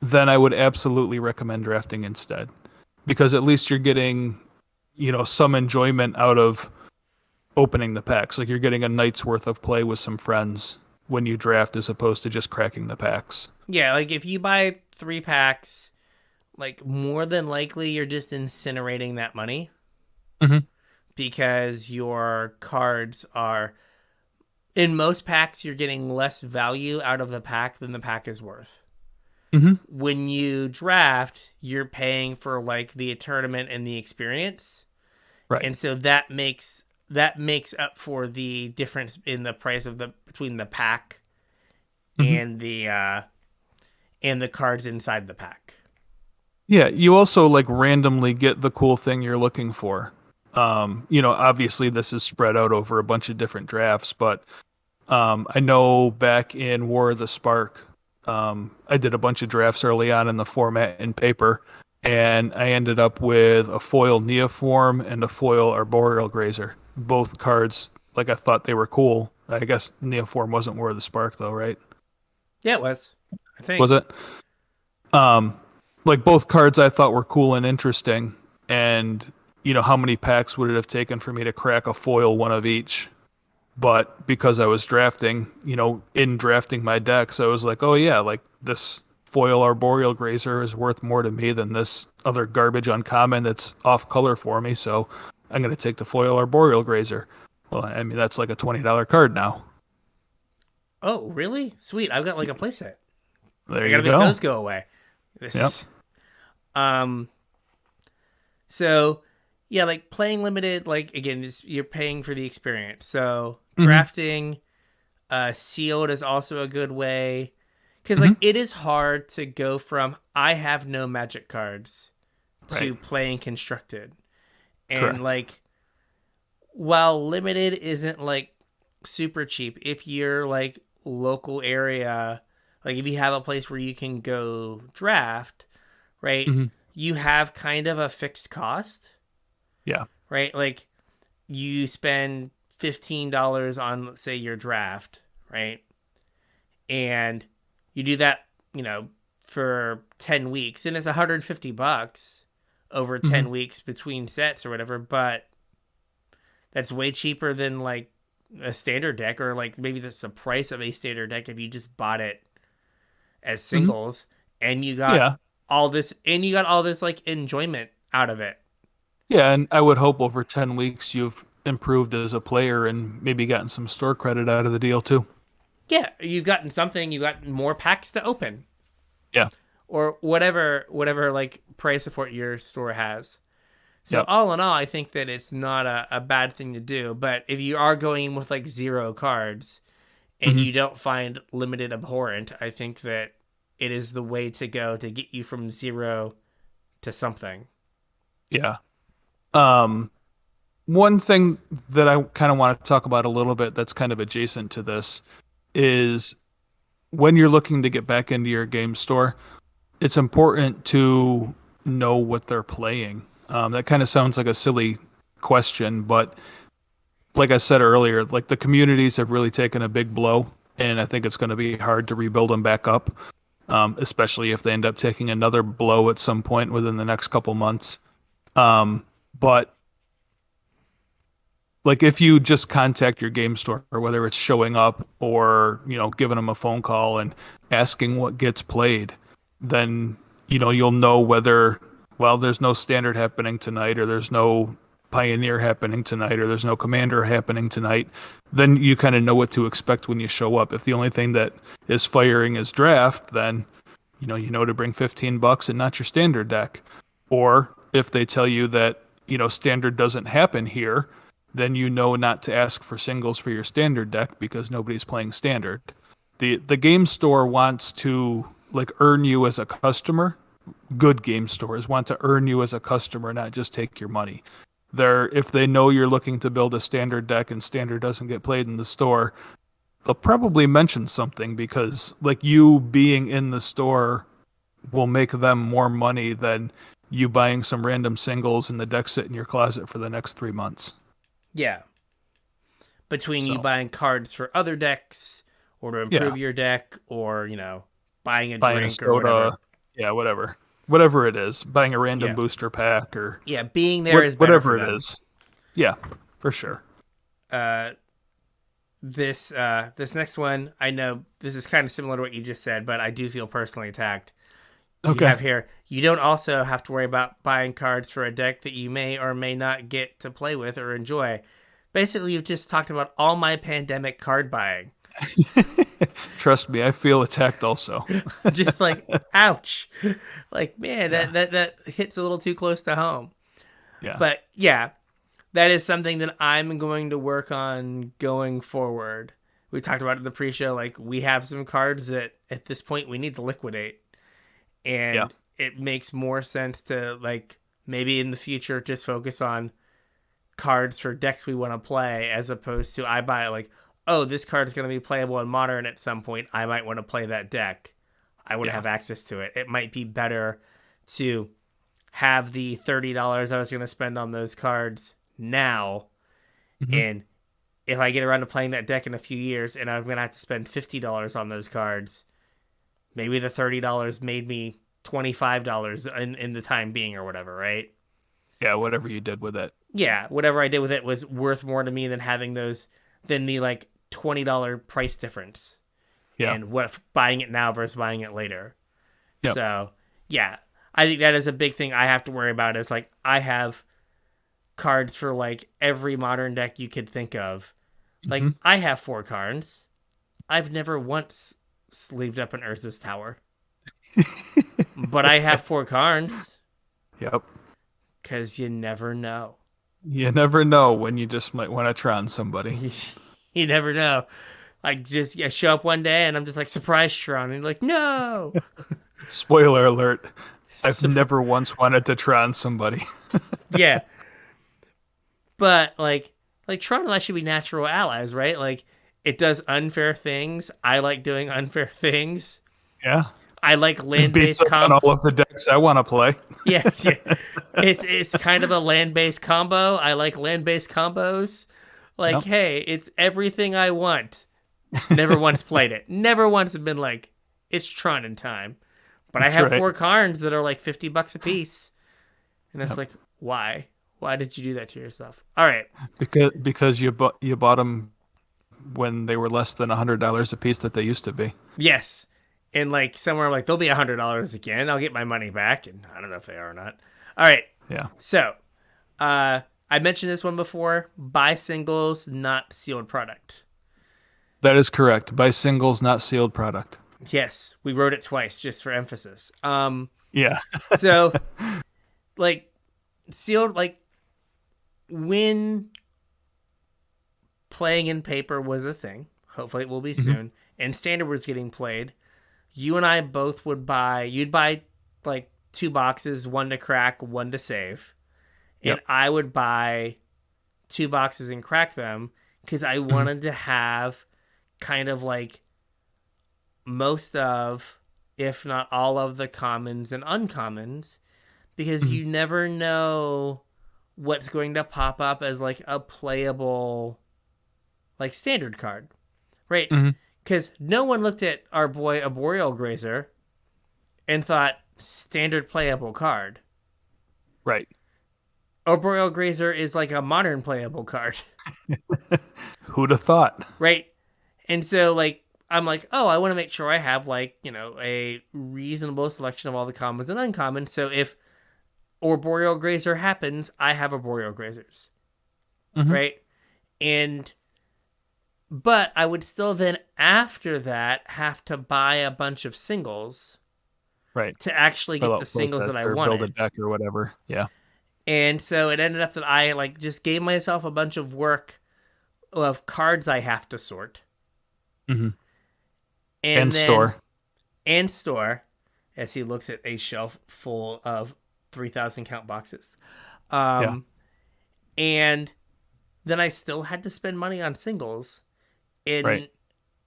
then I would absolutely recommend drafting instead. Because at least you're getting, some enjoyment out of opening the packs. Like you're getting a night's worth of play with some friends when you draft as opposed to just cracking the packs. Yeah, like if you buy 3 packs, like more than likely you're just incinerating that money Hmm. because your cards are in most packs you're getting less value out of the pack than the pack is worth. Hmm. When you draft, you're paying for like the tournament and the experience. Right. And so that makes up for the difference in the price of the between the pack Hmm. and the cards inside the pack. Yeah, you also like randomly get the cool thing you're looking for. Obviously this is spread out over a bunch of different drafts, but I know back in War of the Spark, I did a bunch of drafts early on in the format in paper, and I ended up with a foil Neoform and a foil Arboreal Grazer. Both cards, like I thought they were cool. I guess Neoform wasn't War of the Spark though, right? Yeah, it was. I Was think. it? Um, like both cards I thought were cool and interesting, and how many packs would it have taken for me to crack a foil one of each? But because I was drafting, in drafting my decks, I was like, oh yeah, like this foil arboreal grazer is worth more to me than this other garbage uncommon that's off color for me. So I'm going to take the foil arboreal grazer. Well, I mean, that's like a $20 card now. Oh, really? Sweet. I've got like a playset. There I got you to make go. those go away. This Yep. is um so yeah, like playing limited like again you're paying for the experience. So Hmm. drafting sealed is also a good way cuz Hmm. like it is hard to go from I have no magic cards Right. to playing constructed. And Correct. like while limited isn't like super cheap if you're like local area, like if you have a place where you can go draft, right? Hmm. You have kind of a fixed cost, Yeah. right? Like you spend $15 on let's say your draft, right? And you do that, for 10 weeks and it's $150 over Hmm. 10 weeks between sets or whatever, but that's way cheaper than like a standard deck, or like maybe that's the price of a standard deck if you just bought it as Hmm. singles and Yeah. you got all this like enjoyment out of it. Yeah. And I would hope over 10 weeks you've improved as a player and maybe gotten some store credit out of the deal too. Yeah, you've gotten something, you've got more packs to open Yeah. or whatever like price support your store has. So Yep. all in all, I think that it's not a bad thing to do. But if you are going in with like 0 cards and Hmm. you don't find limited abhorrent, I think that it is the way to go to get you from 0 to something. Yeah. Um, one thing that I kind of want to talk about a little bit that's kind of adjacent to this is when you're looking to get back into your game store, it's important to know what they're playing. That kind of sounds like a silly question, but like I said earlier, like the communities have really taken a big blow, and I think it's going to be hard to rebuild them back up, especially if they end up taking another blow at some point within the next couple months. But like if you just contact your game store, or whether it's showing up or giving them a phone call and asking what gets played, then you'll know whether, well, there's no standard happening tonight, or there's no pioneer happening tonight, or there's no commander happening tonight. Then you kind of know what to expect when you show up. If the only thing that is firing is draft, then you know to bring $15 and not your standard deck. Or if they tell you that standard doesn't happen here, then you know not to ask for singles for your standard deck because nobody's playing standard. The game store wants to like earn you as a customer. Good game stores want to earn you as a customer, not just take your money. If they know you're looking to build a standard deck and standard doesn't get played in the store, they'll probably mention something, because like you being in the store will make them more money than you buying some random singles and the deck sit in your closet for the next 3 months. Yeah. Between you So buying cards for other decks or to yeah, improve your deck, or, buying a buying a drink or whatever. soda, yeah, whatever it is, buying a random Yeah. booster pack or Yeah, being there is better for whatever it them. is. Yeah, for sure. Uh this next one, I know this is kind of similar to what you just said, but I do feel personally attacked. You Okay. have here, you don't also have to worry about buying cards for a deck that you may or may not get to play with or enjoy. Basically, you've just talked about all my pandemic card buying. Trust me, I feel attacked also. Just like, ouch. Like, man, Yeah. that hits a little too close to home. Yeah. But yeah, that is something that I'm going to work on going forward. We talked about it in the pre-show. Like, we have some cards that at this point we need to liquidate. Yeah. And it makes more sense to, like, maybe in the future just focus on cards for decks we want to play, as opposed to I buy, like, oh, this card is going to be playable in Modern at some point. I might want to play that deck. I want to Yeah. have access to it. It might be better to have the $30 I was going to spend on those cards now. Mhm. And if I get around to playing that deck in a few years and I'm going to have to spend $50 on those cards, maybe the $30 made me $25 in the time being or whatever, right? Yeah, whatever you did with it. Yeah, whatever I did with it was worth more to me than having those, than the like $20 price difference. Yeah. And what buying it now versus buying it later. Yep. So, yeah, I think that is a big thing I have to worry about. Is like I have cards for like every Modern deck you could think of. Like Mhm. I have 4 cards. I've never once sleeved up an Urza's Tower, but I have 4 cards Yep. because you never know. You never know when you just might want to Tron somebody. You never know. Like just show up one day and I'm just like surprise Tron, and you're like, no. Spoiler alert. I've Sup- never once wanted to Tron somebody. Yeah, but like Tron and I should be natural allies, right? Like it does unfair things. I like doing unfair things. Yeah. I like It beats land-based up on all of the decks I want to play. Yeah, yeah. It's kind of a land-based combo. I like land-based combos. Like, Yep. hey, it's everything I want. Never once played it. Never once have been like, it's Tron in time. But I That's have right. 4 cards that are like $50 a piece. And it's Yep. like, why? Why did you do that to yourself? All right. Because you bought them when they were less than $100 a piece that they used to be. Yes. And like somewhere I'm like, they'll be $100 again. I'll get my money back. And I don't know if they are or not. All right. Yeah. So, I mentioned this one before. Buy singles, not sealed product. That is correct. Buy singles, not sealed product. Yes, we wrote it twice just for emphasis. Yeah. So like sealed, like when playing in paper was a thing, hopefully it will be soon, and standard was getting played, you and I both would buy, you'd buy like 2 boxes, one to crack, one to save. And Yep. I would buy 2 boxes and crack them because I wanted to have kind of like most of, if not all of, the commons and uncommons, because Mhm. you never know what's going to pop up as like a playable like standard card, right? Mhm. Because no one looked at our boy Arboreal Grazer and thought standard playable card. Right. Arboreal Grazer is like a modern playable card, Who'd have thought? right? And so like I'm like, oh, I want to make sure I have like, a reasonable selection of all the commons and uncommons. So if Arboreal Grazer happens, I have Arboreal Grazers, Mhm. right? And but I would still then after that have to buy a bunch of singles Right. to actually Fill get the out play singles sets that I or build a wanted. deck or whatever. Yeah. And so it ended up that I like just gave myself a bunch of work of cards I have to sort Hmm. and And then store. and store as he looks at a shelf full of 3,000 count boxes. Yeah. Um, and then I still had to spend money on singles. Right. And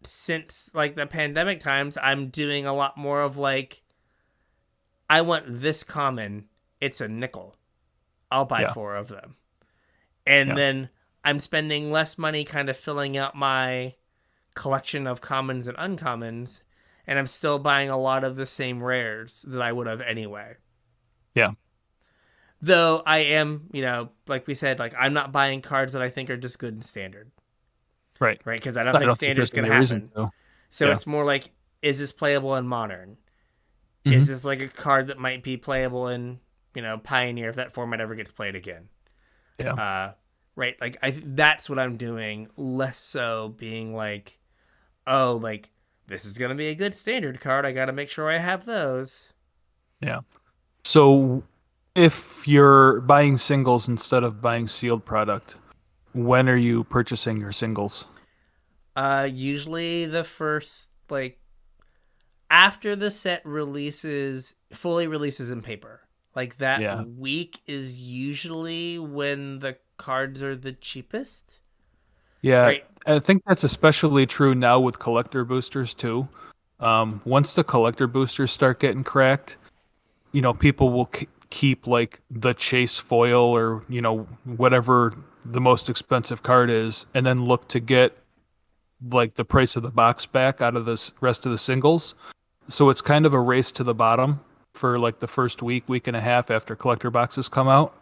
since like the pandemic times, I'm doing a lot more of like, I want this common, it's a nickel. I'll buy Yeah. 4 of them. And Yeah. then I'm spending less money kind of filling out my collection of commons and uncommons, and I'm still buying a lot of the same rares that I would have anyway. Yeah. Though I am, like we said, like I'm not buying cards that I think are just good in standard, Right. right? Because I don't I think don't think standard's there's going any to reason happen. to. So Yeah. it's more like, is this playable in modern? Hmm. Is this like a card that might be playable in, Pioneer if that format ever gets played again? Yeah. Right? Like that's what I'm doing. Less so being like, oh, like this is gonna be a good standard card. I got to make sure I have those. Yeah. So if you're buying singles instead of buying sealed product, when are you purchasing your singles? Usually the first like after the set fully releases in paper. Like that Yeah. week is usually when the cards are the cheapest, Yeah. right? I think that's especially true now with collector boosters too. Once the collector boosters start getting cracked, people will keep like the chase foil or, whatever the most expensive card is, and then look to get like the price of the box back out of this rest of the singles. So it's kind of a race to the bottom for like the first week and a half after collector boxes come out.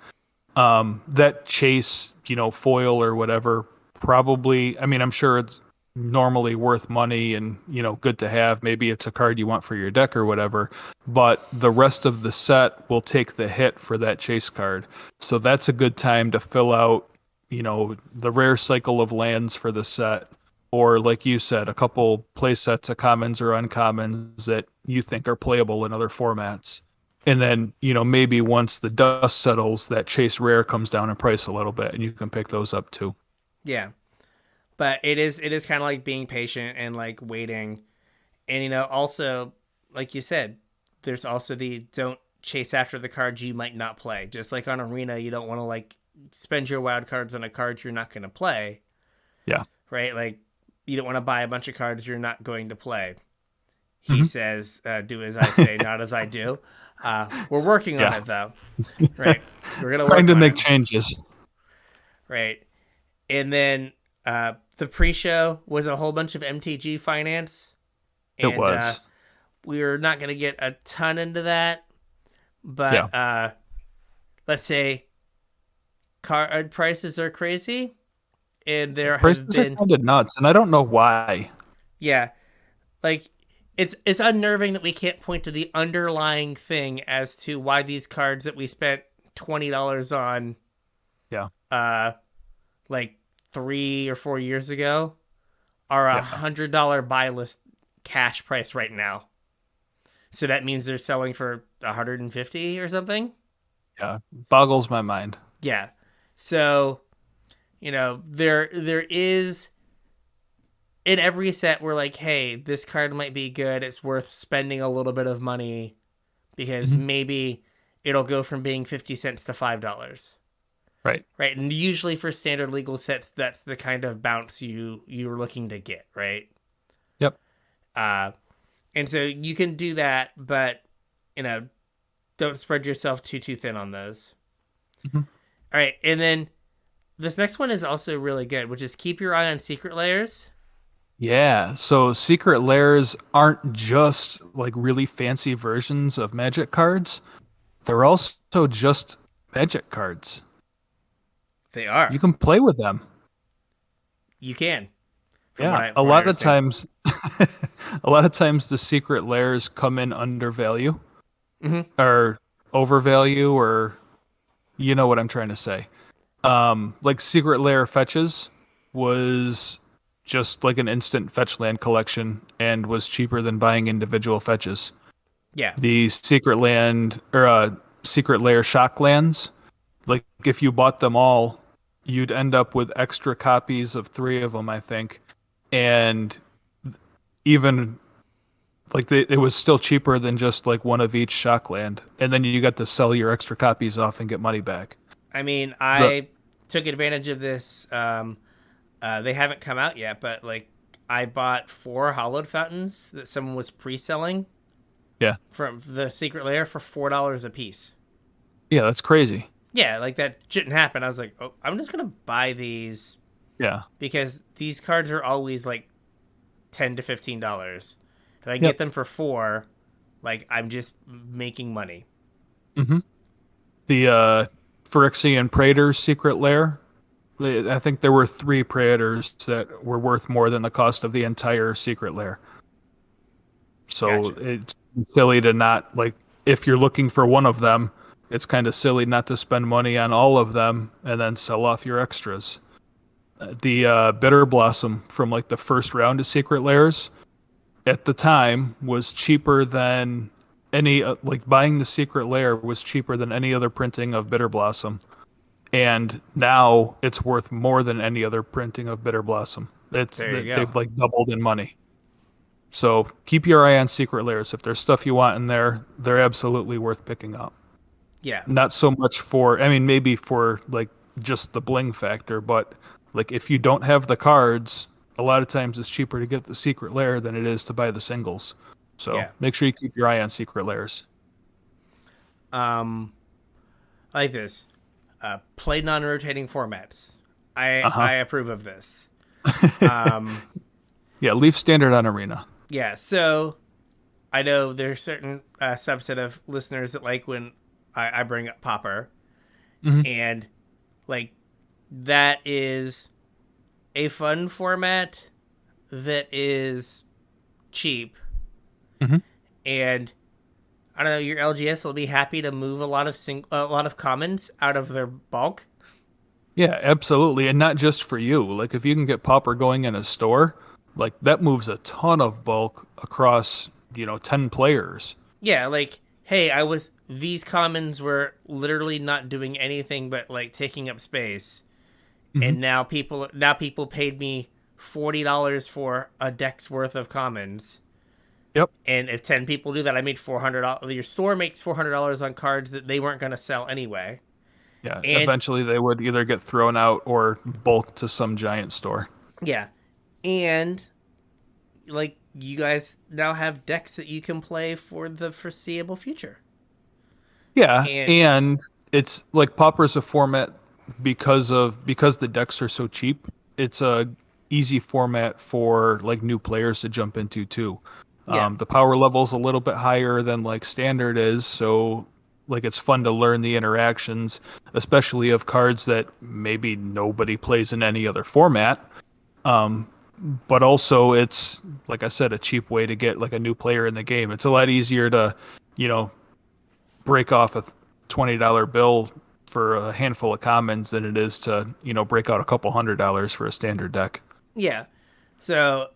That chase, foil or whatever, probably, I mean, I'm sure it's normally worth money and, good to have. Maybe it's a card you want for your deck or whatever, but the rest of the set will take the hit for that chase card. So that's a good time to fill out, the rare cycle of lands for the set. Or, like you said, a couple play sets of commons or uncommons that you think are playable in other formats. And then, maybe once the dust settles, that chase rare comes down in price a little bit and you can pick those up too. Yeah. But it is kind of like being patient and like waiting. And also like you said, there's also the don't chase after the cards you might not play. Just like on Arena, you don't want to like spend your wild cards on a card you're not going to play, Yeah. right? Like you don't want to buy a bunch of cards you're not going to play. He Hmm. says, "Do as I say, not as I do." We're working on Yeah. it though, right? We're gonna Trying work to on it, make changes. right? And then the pre-show was a whole bunch of MTG finance, It and was. we're not gonna get a ton into that, Yeah. but let's say card prices are crazy, and there have Prices are been, kind of nuts, and I don't know why. yeah, like it's unnerving that we can't point to the underlying thing as to why these cards that we spent $20 on Yeah. uh like 3 or 4 years ago are Yeah. $100 buy list cash price right now. So that means they're selling for 150 or something. Yeah. Boggles my mind. Yeah. So, there is in every set we're like, hey, this card might be good. It's worth spending a little bit of money because Mhm. maybe it'll go from being 50 cents to $5. Right. right? And usually for standard legal sets, that's the kind of bounce you're looking to get, right? Yep. Uh, and so you can do that, but you know, don't spread yourself too thin on those. Mhm. All right, and then this next one is also really good, which is keep your eye on secret layers. Yeah. So secret lairs aren't just like really fancy versions of magic cards. They're also just magic cards. They You are. can play with them. You can, Yeah. A from what I lot of understand. times, a lot of times the secret lairs come in undervalue Mm-hmm. or overvalue, or you know what I'm trying to say. Like secret lair fetches was just like an instant fetch land collection and was cheaper than buying individual fetches. Yeah. The secret land or secret lair shock lands, like if you bought them all, you'd end up with extra copies of three of them, I think, and even like it was still cheaper than just like one of each shock land, and then you got to sell your extra copies off and get money back. I mean, The I took advantage of this. They haven't come out yet, but like I bought 4 hollowed fountains that someone was pre-selling Yeah, from the secret layer for $4 a piece. yeah, that's crazy. Yeah, like that shouldn't happen. I was like, oh, I'm just gonna buy these Yeah, because these cards are always like $10 to $15. If I get yep. them for 4, like I'm just making money. hmm The Phyrexian Praetor's secret lair. I think there were three Praetors that were worth more than the cost of the entire secret lair. So Gotcha. it's silly to not like if you're looking for one of them, it's kind of silly not to spend money on all of them and then sell off your extras. The Bitter Blossom from like the first round of secret lairs at the time was cheaper than any like buying the secret lair was cheaper than any other printing of Bitter Blossom, and now it's worth more than any other printing of Bitter Blossom. There you go. They've like doubled in money. So keep your eye on secret layers. If there's stuff you want in there, they're absolutely worth picking up. Yeah. Not so much for, I mean, maybe for like just the bling factor, but like if you don't have the cards, a lot of times it's cheaper to get the secret layer than it is to buy the singles. So Yeah. make sure you keep your eye on secret layers. Um, I like this. Play non-rotating formats. Uh I huh. approve of this. Um, Yeah, leave standard on arena. yeah. So I know there's certain subset of listeners that like when I bring up Popper, hmm and like that is a fun format that is cheap, hmm and I don't know, your LGS will be happy to move a lot of commons out of their bulk. Yeah, absolutely. And not just for you. Like if you can get Popper going in a store, like that moves a ton of bulk across, 10 players. Yeah, like hey, I was these commons were literally not doing anything but like taking up space, hmm and now people paid me $40 for a deck's worth of commons. Yep. And if 10 people do that, I made $400. Your store makes $400 on cards that they weren't going to sell anyway. Yeah, And eventually they would either get thrown out or bulk to some giant store. yeah, and like you guys now have decks that you can play for the foreseeable future. Yeah, And and it's like Pauper's a format because the decks are so cheap. It's a easy format for like new players to jump into too. yeah, The power level's a little bit higher than like standard is, so like it's fun to learn the interactions, especially of cards that maybe nobody plays in any other format. But also it's like I said, a cheap way to get like a new player in the game. It's a lot easier to, you know, break off a $20 bill for a handful of commons than it is to, break out a couple $100 for a standard deck. yeah. So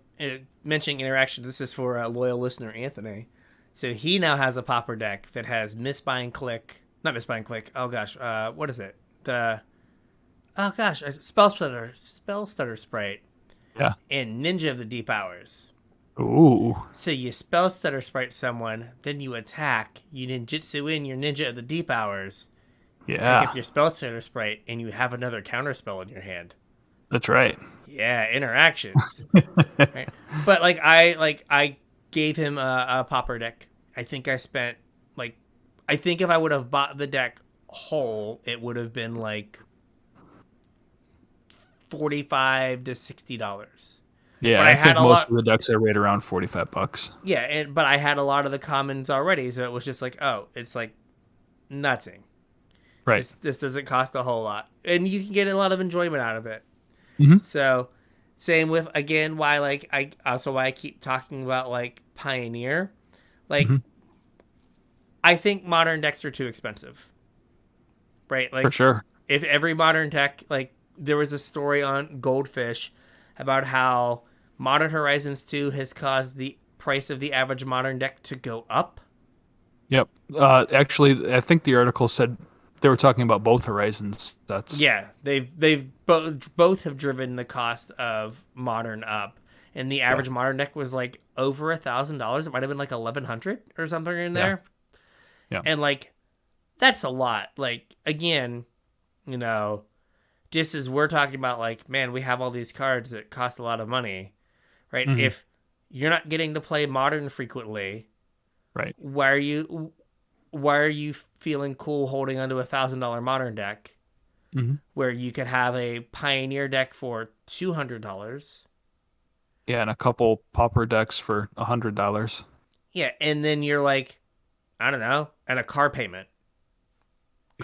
mentioning interactions, this is for a loyal listener, Anthony. So he now has a popper deck that has Miss Bind Click, not Miss Bind Click. Oh gosh, what is it? Spell Stutter Sprite, Yeah. and Ninja of the Deep Hours. Ooh. So you Spell Stutter Sprite someone, then you attack, you ninjutsu in your Ninja of the Deep Hours, Pick up Yeah, your spell center sprite, and you have another counterspell in your hand. that's right. Yeah, interactions. Right. But I gave him a popper deck. I think I spent like I think if I would have bought the deck whole, it would have been like $45 to $60. Yeah, But I I had think a most lot. of the decks are right around $45. Yeah, but I had a lot of the commons already, so it was just like, oh, it's like nutsing. Right. This doesn't cost a whole lot, and you can get a lot of enjoyment out of it. Hmm. So, same with again why why I keep talking about like Pioneer. Like Hmm. I think modern decks are too expensive, right? For Like sure. if every modern deck, like there was a story on Goldfish about how Modern Horizons 2 has caused the price of the average modern deck to go up. Yep. Actually, I think the article said they were talking about both Horizons sets. Yeah, they've both have driven the cost of modern up, and the Yeah. average modern deck was like over $1,000. It might have been like 1,100 or something in Yeah. there, Yeah. and like that's a lot. Like again, you know, just as we're talking about, like man, we have all these cards that cost a lot of money, right? Hmm. If you're not getting to play modern frequently, Right. why are you feeling cool holding onto $1,000 modern deck Hmm. where you could have a Pioneer deck for $200? Yeah, and a couple pauper decks for $100. Yeah, and then you're like, I don't know, and a car payment.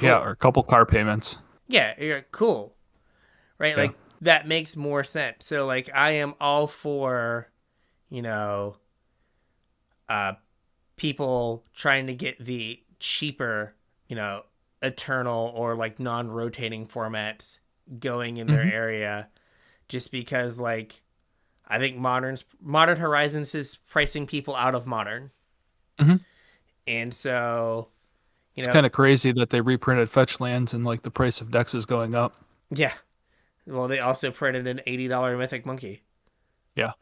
Yeah, Cool. or a couple car payments. Yeah, you're like, cool, right? Yeah. Like that makes more sense. So like, I am all for, you know, uh, people trying to get the cheaper, eternal or like non-rotating formats going in their Hmm. area, just because like I think Modern Horizons is pricing people out of modern. Hmm. And so, you It's know, kind of crazy that they reprinted fetch lands and like the price of decks is going up. yeah. Well, they also printed an $80 Mythic Monkey. Yeah.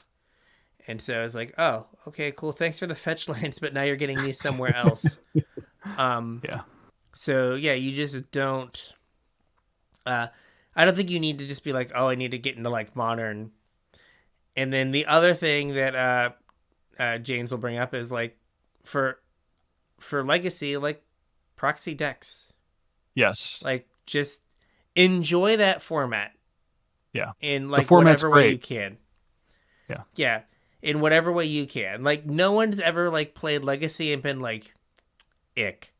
And so it's like, oh, okay, cool. Thanks for the fetch lands, but now you're getting these somewhere else. Um, Yeah. so yeah, you just don't. Uh, I don't think you need to just be like, oh, I need to get into like modern. And then the other thing that James will bring up is like, for Legacy, like proxy decks, Yes. like just enjoy that format Yeah. in The like format's whatever way you great. can. Yeah. Yeah, in whatever way you can. Like no one's ever like played Legacy and been like, ick.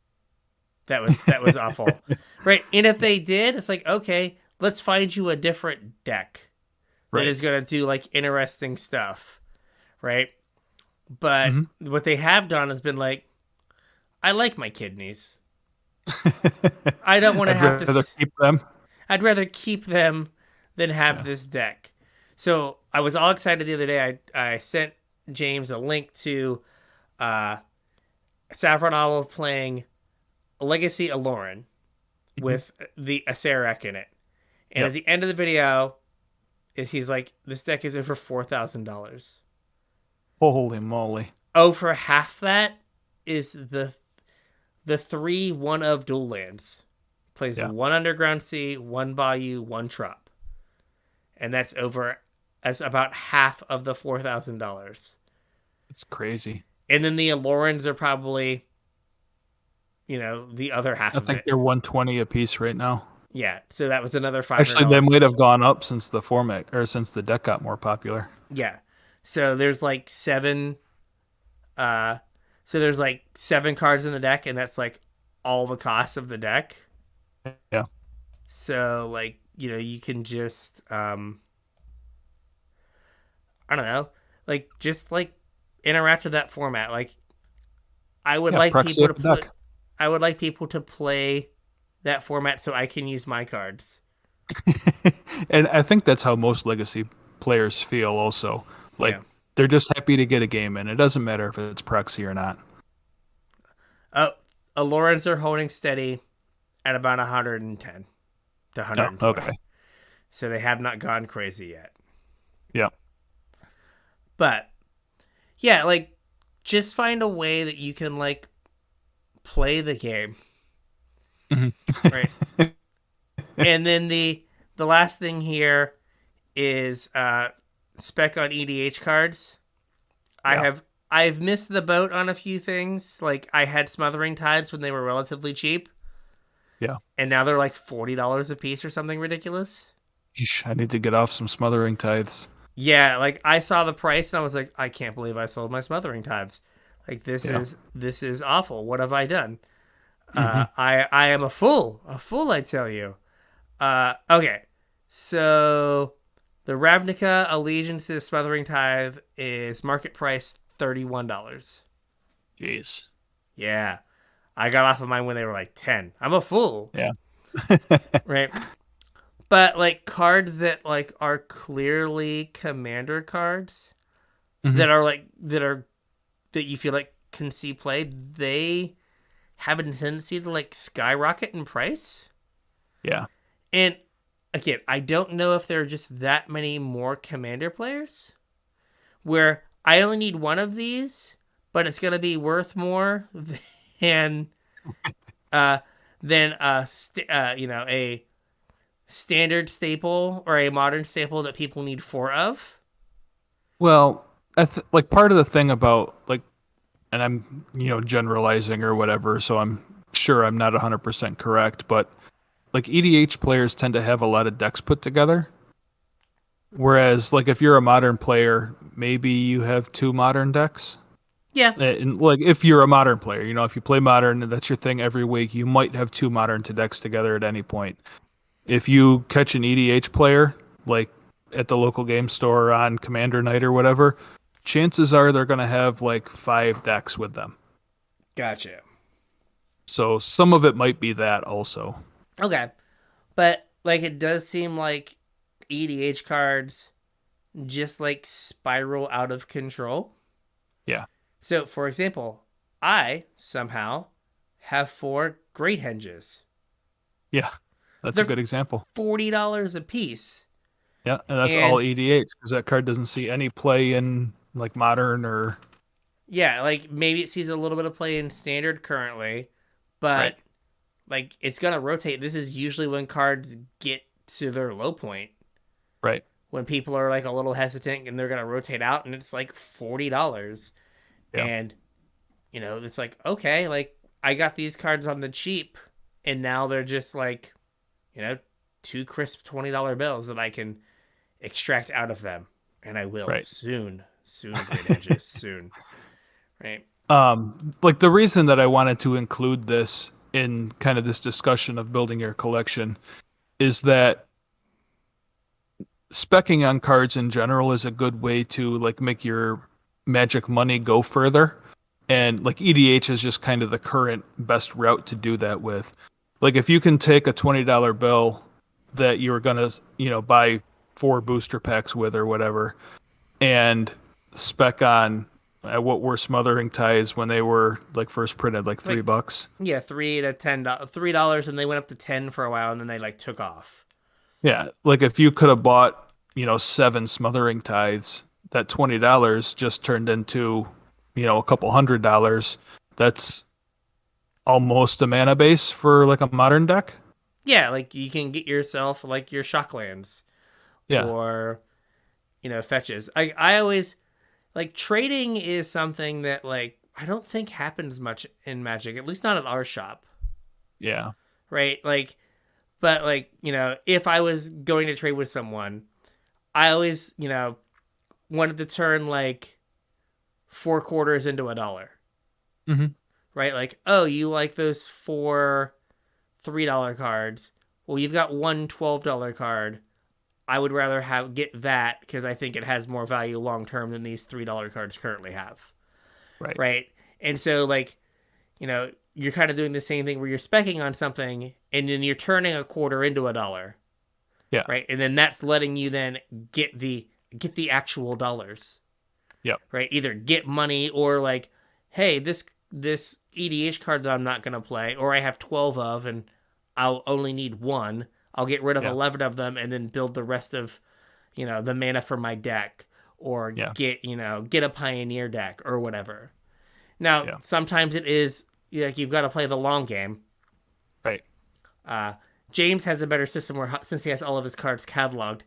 That was awful, right? And if they did, it's like, okay, let's find you a different deck that Right. is gonna do like interesting stuff, right? But Hmm. what they have done has been like, I like my kidneys. I don't want to I'd have to. rather keep them. I'd rather keep them than have Yeah. this deck. So I was all excited the other day. I sent James a link to uh, Saffron Olive playing Legacy Aloran Hmm. with the Acererak in it. And at Yep. the end of the video, he's like, this deck is over $4,000. Holy moly. Oh, for half that is the 3 1 of dual lands. Plays Yeah. one Underground Sea, one Bayou, one Trop. And that's about half of the $4,000. It's crazy. And then the Alorans are probably, the other half I of think it. they're 120 a piece right now. Yeah, so that was another Actually, they $500. might have gone up since the format or since the deck got more popular. Yeah. So there's like uh seven cards in the deck, and that's like all the cost of the deck. Yeah. So like, you can just I don't know, like just like interact with that format. Like I would Yeah. like Proxy people to up the play deck. I would like people to play that format so I can use my cards. And I think that's how most legacy players feel also. Like Yeah. they're just happy to get a game in. It doesn't matter if it's proxy or not. Oh, Alorans are holding steady at about 110 to Oh, 120. okay. So they have not gone crazy yet. Yeah. But yeah, like just find a way that you can like play the game. Mhm. right? And then the last thing here is spec on EDH cards. I Yeah. have I've missed the boat on a few things. Like I had Smothering Tides when they were relatively cheap, Yeah. and now they're like $40 a piece or something ridiculous. Yeesh, I need to get off some smothering tithes. Yeah, like I saw the price and I was like, I can't believe I sold my Smothering Tides. Like Yeah. this is awful. What have I done? Hmm. I am a fool, I tell you. Okay, so the Ravnica Allegiance's Smothering Tithe is market price $31. Jeez. Yeah, I got off of mine when they were like 10. I'm a fool, Yeah. right? But like cards that like are clearly commander cards Hmm. that you feel like can see play, they have a tendency to like skyrocket in price. Yeah. And again, I don't know if there are just that many more commander players where I only need one of these, but it's gonna be worth more than uh a standard staple or a modern staple that people need four of. Well, like part of the thing about like, and I'm generalizing or whatever, so I'm sure I'm not 100% correct, but like EDH players tend to have a lot of decks put together. Whereas like if you're a modern player, maybe you have two modern decks. Yeah, And like if you're a modern player, if you play modern and that's your thing every week, you might have two modern to decks together at any point. If you catch an EDH player, like at the local game store on Commander Night or whatever, chances are they're going to have like five decks with them. gotcha. So some of it might be that also. Okay, but like it does seem like EDH cards just like spiral out of control. Yeah. So, for example, I somehow have four Great Henges. Yeah. That's a They're good example. $40 a piece. Yeah. And that's all And EDH because that card doesn't see any play in like modern or. yeah, like maybe it sees a little bit of play in standard currently, Right. but like it's gonna rotate. This is usually when cards get to their low point. Right. When people are like a little hesitant and they're gonna rotate out and it's like $40. Yeah. And it's like, okay, like I got these cards on the cheap and now they're just like, you know, two crisp $20 bills that I can extract out of them. And I will Right. soon, great edges, soon. Right. Like the reason that I wanted to include this in kind of this discussion of building your collection is that specking on cards in general is a good way to like make your magic money go further. And like EDH is just kind of the current best route to do that with. Like if you can take a $20 bill that you were gonna, buy four booster packs with or whatever, and spec on what were smothering ties when they were like first printed, like Like $3. yeah, $3 and they went up to 10 for a while and then they like took off. Yeah, like if you could have bought, seven smothering ties, that $20 just turned into, a couple $100. That's almost a mana base for like a modern deck. Yeah, like you can get yourself like your shocklands Yeah. or fetches. I always like trading is something that like I don't think happens much in Magic, at least not at our shop, Yeah. right? Like, but like if I was going to trade with someone, I always wanted to turn like four quarters into a dollar, Hmm. right? Like, oh, you like those four $3 cards? Well, you've got one $12 card. I would rather have get that because I think it has more value long term than these $3 cards currently have, Right. right? And so like you're kind of doing the same thing where you're specking on something and then you're turning a quarter into a dollar, Yeah. right? And then that's letting you then get the actual dollars, Yep. right? Either get money or like, hey, this EDH card that I'm not gonna play, or I have 12 of and I'll only need one. I'll get rid of Yeah. 11 of them and then build the rest of the mana for my deck, or Yeah. get a pioneer deck or whatever. Now Yeah. sometimes it is like you've got to play the long game, Right. James has a better system where, since he has all of his cards cataloged,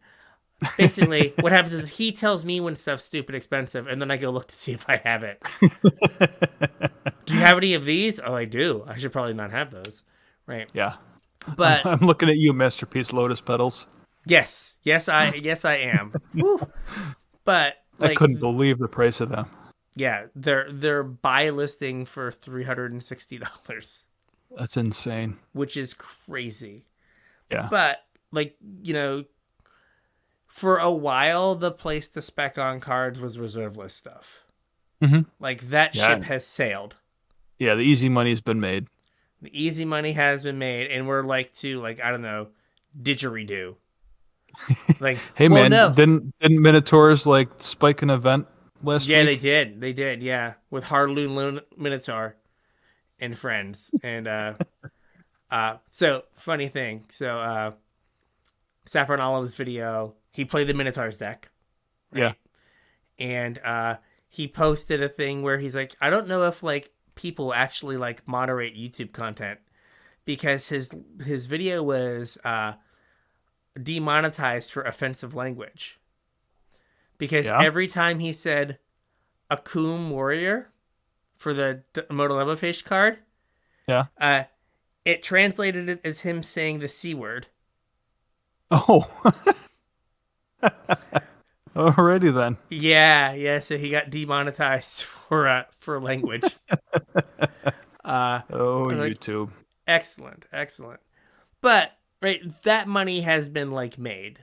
basically what happens is he tells me when stuff's stupid expensive, and then I go look to see if I have it. Do you have any of these? Oh, I do. I should probably not have those. Right. Yeah. But I'm looking at you, Masterpiece Lotus Petals. yes, I am. Whew. But I like, couldn't believe the price of them. yeah, they're buy listing for $360, That's insane. which is crazy. Yeah. But like, for a while, the place to spec on cards was reserve list stuff. Mm-hmm. Like that Yeah. ship has sailed. Yeah, the easy money's been made. The easy money has been made, and we're like to like, I don't know, didgeridoo. Like, Hey well, man, no. didn't Minotaurs like spike an event last Yeah, week? they did, yeah, with Harloon Minotaur and friends, and so funny thing, so Saffron Olive's video, he played the Minotaurs deck, right? Yeah, And he posted a thing where he's like, I don't know if like people actually like moderate YouTube content, because his video was demonetized for offensive language, because yeah, every time he said Akum Warrior for the Moto Leatherface card, yeah. it translated it as him saying the C word. Oh, alrighty then. Yeah, so he got demonetized for language. Oh, Like, YouTube. excellent. But right, that money has been like made.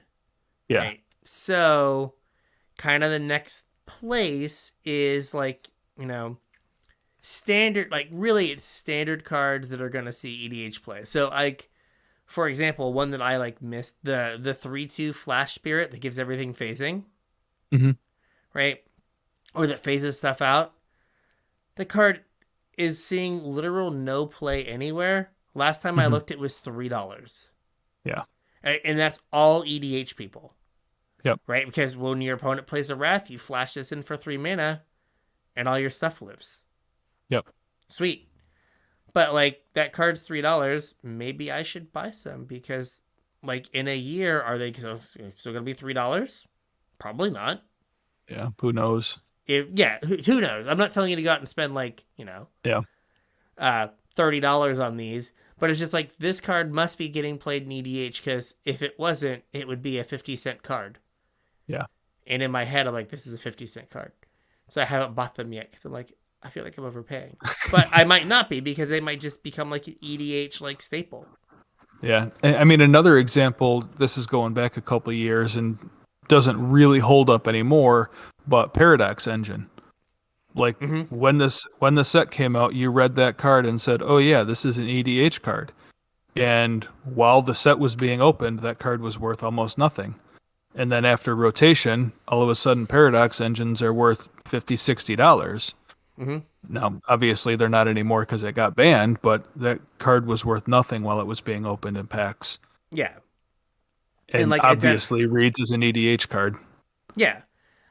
Yeah. Right. So kind of the next place is like, standard, like really it's standard cards that are going to see EDH play. So like, for example, one that I like missed, the 3/2 Flash Spirit that gives everything phasing. Mm-hmm. Right? Or that phases stuff out. The card is seeing literal no play anywhere. Last time I looked, it was $3. Yeah. And that's all EDH people. Yep. Right? Because when your opponent plays a Wrath, you flash this in for 3 mana, and all your stuff lives. Yep. Sweet. But, like, that card's $3. Maybe I should buy some, because, like, in a year, are they still going to be $3? Probably not. Yeah. Who knows? Who knows? I'm not telling you to go out and spend, like, Yeah. $30 on these. But it's just like, this card must be getting played in EDH, because if it wasn't, it would be a 50-cent card. Yeah. And in my head, I'm like, this is a 50-cent card. So I haven't bought them yet, because I'm like, I feel like I'm overpaying. But I might not be, because they might just become like an EDH like staple. Yeah. I mean, another example, this is going back a couple of years and doesn't really hold up anymore, but Paradox Engine. Like when the set came out, you read that card and said, "Oh yeah, this is an EDH card." And while the set was being opened, that card was worth almost nothing. And then after rotation, all of a sudden Paradox Engines are worth $50, $60. Now, obviously they're not anymore because it got banned, but that card was worth nothing while it was being opened in packs. Yeah. And like, obviously reads as an EDH card. Yeah.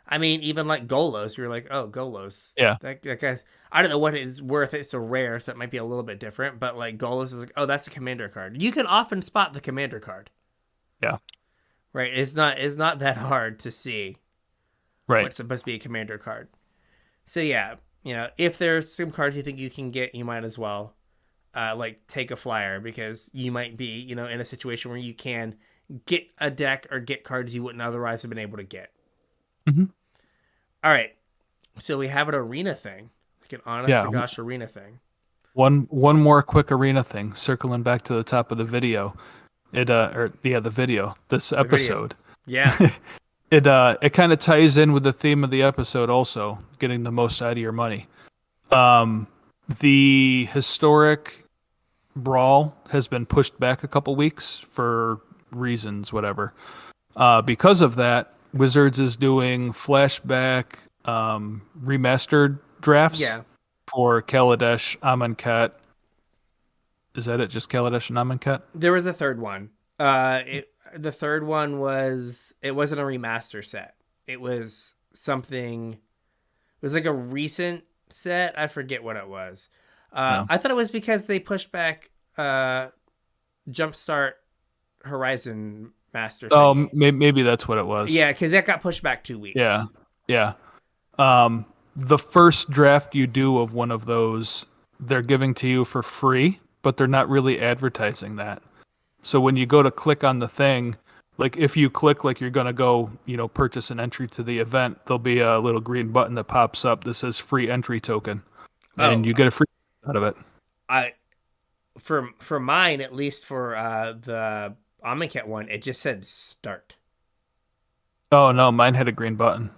I mean, even like Golos, you're like, oh, Golos. Yeah. That guy's, I don't know what it's worth. It's a rare, so it might be a little bit different. But like Golos is like, oh, that's a commander card. You can often spot the commander card. Yeah. Right. It's not that hard to see. Right. What's supposed to be a commander card. So yeah, if there's some cards you think you can get, you might as well, like take a flyer, because you might be, in a situation where you can get a deck or get cards you wouldn't otherwise have been able to get. Mm-hmm. All right. So we have an arena thing, like an honest to gosh arena thing. One more quick arena thing, circling back to the top of the video. The video, this episode. Yeah. It kind of ties in with the theme of the episode also, getting the most out of your money. The historic brawl has been pushed back a couple weeks for reasons, whatever. Because of that, Wizards is doing flashback remastered drafts for Kaladesh, Amonkhet. Is that it? Just Kaladesh and Amonkhet? There was a third one. The third one it wasn't a remaster set. It was something. It was like a recent set. I forget what it was. I thought it was because they pushed back Jumpstart Horizon Master Oh, thingy. maybe that's what it was. Yeah, because that got pushed back 2 weeks. Yeah, yeah. The first draft you do of one of those, they're giving to you for free, but they're not really advertising that. So when you go to click on the thing, like if you click like you're gonna go, purchase an entry to the event, there'll be a little green button that pops up that says free entry token, and Oh, you get a free out of it. I for mine, at least for the Amonkhet one, it just said start. Oh no, mine had a green button.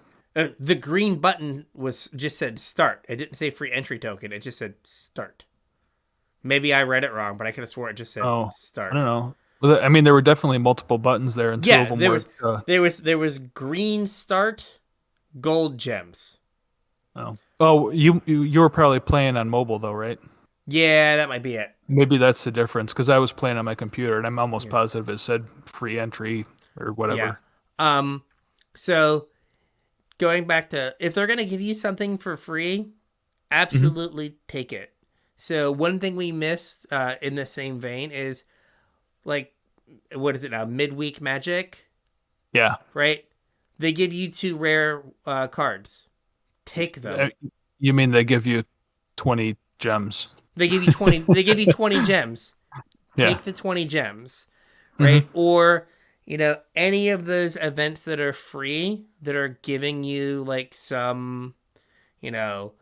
The green button was just said start. It didn't say free entry token. It just said start. Maybe I read it wrong, but I could have swore it just said Oh, I start. don't know. I mean, there were definitely multiple buttons there, and two of Yeah, them there were. was there was green start, gold gems. Oh, you were probably playing on mobile though, right? Yeah, that might be it. Maybe that's the difference because I was playing on my computer, and I'm almost Yeah. positive it said free entry or Yeah. whatever. Um. So going back to if they're gonna give you something for free, Hmm. absolutely take it. So one thing we missed in the same vein is like what is it now? Midweek Magic, Yeah. right? They give you two rare cards. Take Uh, them. You mean they give you 20 gems? They give you 20. They give you 20 gems. Yeah. Take the 20 gems, Hmm. right? Or any of those events that are free that are giving you like some you know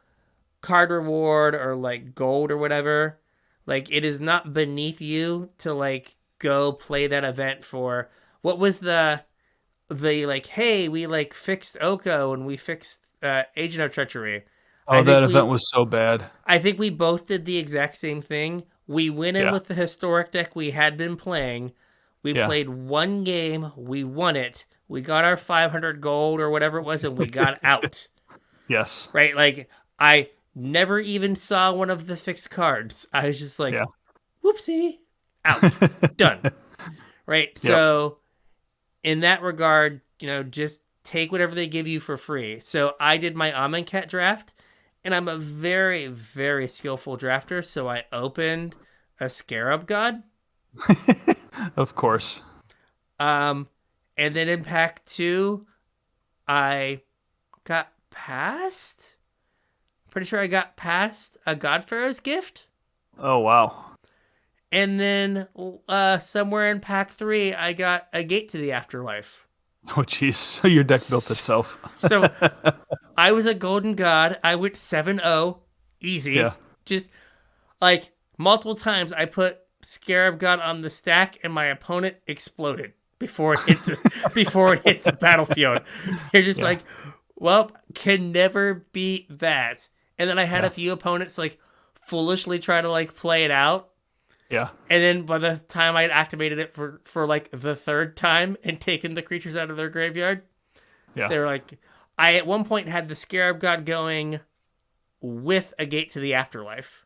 card reward or like gold or whatever. Like it is not beneath you to like go play that event for what was the like hey we like fixed Oko and we fixed Agent of Treachery. Oh, I think that event we was so bad. I think we both did the exact same thing. We went in Yeah. with the historic deck we had been playing. We Yeah. played one game, we won it. We got our 500 gold or whatever it was and we got out. Yes. Right? Like I never even saw one of the fixed cards. I was just like, Yeah. whoopsie, out, done. Right? Yep. So, in that regard, just take whatever they give you for free. So, I did my Amonkhet draft, and I'm a very, very skillful drafter. So, I opened a Scarab God. Of course. Um, and then in pack two, I got past. Pretty sure I got past a Godpharaoh's gift. Oh, wow. And then somewhere in pack three, I got a gate to the afterlife. Oh, jeez. So your deck built itself. So I was a golden god. I went 7-0. Yeah. Easy. Just like multiple times, I put Scarab God on the stack, and my opponent exploded before it hit the battlefield. You're just Yeah. like, well, can never beat that. And then I had Yeah. a few opponents like foolishly try to like play it out. Yeah. And then by the time I'd activated it for like the third time and taken the creatures out of their graveyard, Yeah. they were like, I at one point had the Scarab God going with a gate to the afterlife.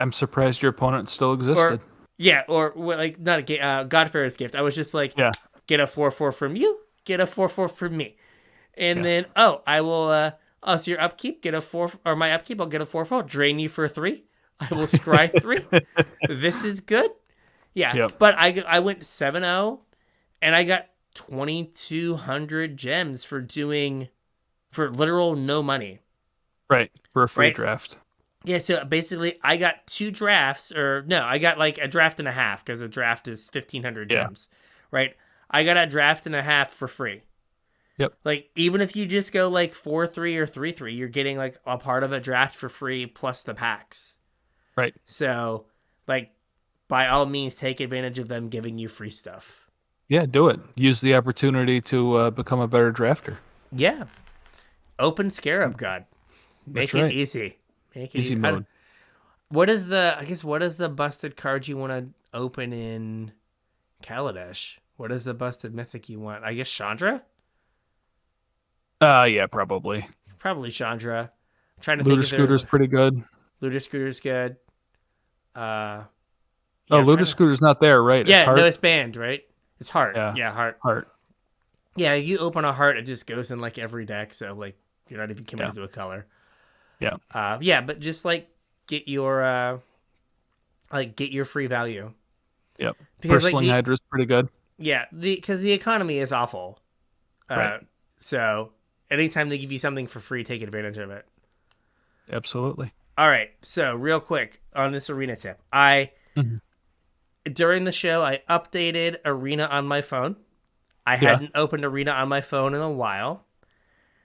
I'm surprised your opponent still Or, existed. yeah, or like, not a gate, Godfarer's gift. I was just like, Yeah. get a 4/4 from you, get a 4/4 from me. And Yeah. then, I will, so your upkeep, get a 4, or my upkeep, I'll get a 4/4, drain you for 3. I will scry 3. This is good. Yeah, Yep. but I went 7-0 and I got 2,200 gems for literal no money. Right. For a free Right. draft. Yeah, so basically I got 2 drafts, or no, I got like a draft and a half because a draft is 1,500 Yeah. gems. Right? I got a draft and a half for free. Yep. Like even if you just go like 4-3 or 3-3, you're getting like a part of a draft for free plus the packs. Right. So, like, by all means, take advantage of them giving you free stuff. Yeah, do it. Use the opportunity to become a better drafter. Yeah. Open Scarab God. Make That's it right. easy. Make it Easy easy. mode. What is the busted card you want to open in Kaladesh? What is the busted mythic you want? I guess Chandra? Yeah, probably. Probably Chandra. I'm trying to think Looter if there's Scooter's pretty good. Looter Scooter's good. Yeah, Oh, I'm Looter trying to- Scooter's not there, right? Yeah, It's Heart. no, it's banned, right? It's Heart. Yeah. Yeah, Heart. Heart. Yeah, you open a Heart, it just goes in like every deck, so like you're not even committed Yeah. to a color. Yeah. Yeah, but just like get your get your free value. Yep. Because like Bristling Hydra is pretty good. yeah, because the economy is awful. Right. So anytime they give you something for free, take advantage of it. Absolutely. All right. So real quick on this arena tip, Mhm. during the show I updated Arena on my phone. I Yeah. hadn't opened Arena on my phone in a while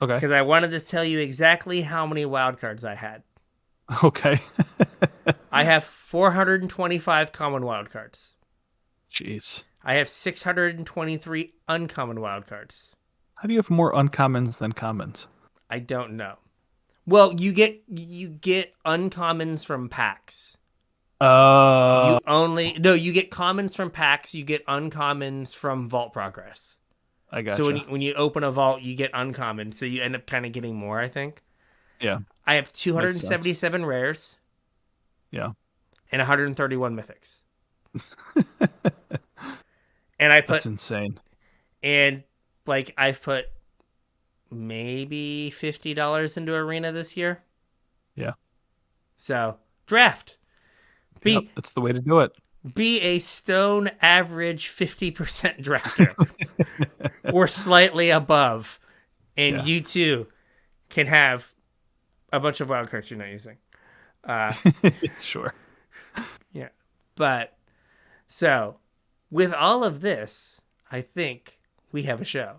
Okay. because I wanted to tell you exactly how many wild cards I had. Okay. I have 425 common wild cards. Jeez. I have 623 uncommon wild cards. How do you have more uncommons than commons? I don't know. Well, you get uncommons from packs. Uh, You get commons from packs. You get uncommons from Vault Progress. I gotcha. So when you open a vault, you get uncommon. So you end up kind of getting more, I think. Yeah. I have 277 rares. Yeah. And 131 mythics. And That's insane. And like I've put maybe $50 into Arena this year. Yeah. So draft. That's the way to do it. Be a stone average 50% drafter. Or slightly above. And you too can have a bunch of wild cards you're not using. Sure. Yeah. But so with all of this, I think we have a show.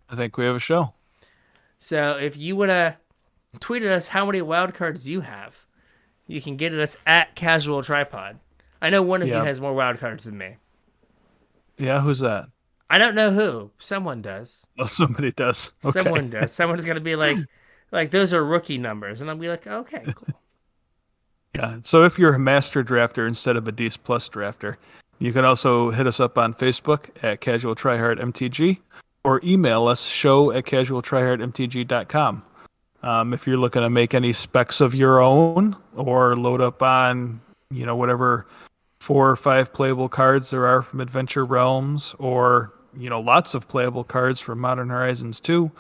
I think we have a show. So if you would have tweeted us how many wild cards you have, you can get at us at CasualTryPod. I know one of you has more wild cards than me. Yeah, who's that? I don't know who. Someone does. Oh, somebody does. Okay. Someone does. Someone's going to be like, those are rookie numbers. And I'll be like, okay, cool. Yeah. So if you're a master drafter instead of a D plus drafter, you can also hit us up on Facebook at CasualTryHardMTG or email us show@CasualTryHardMTG.com. If you're looking to make any specs of your own or load up on, whatever 4 or 5 playable cards there are from Adventure Realms or, lots of playable cards from Modern Horizons 2,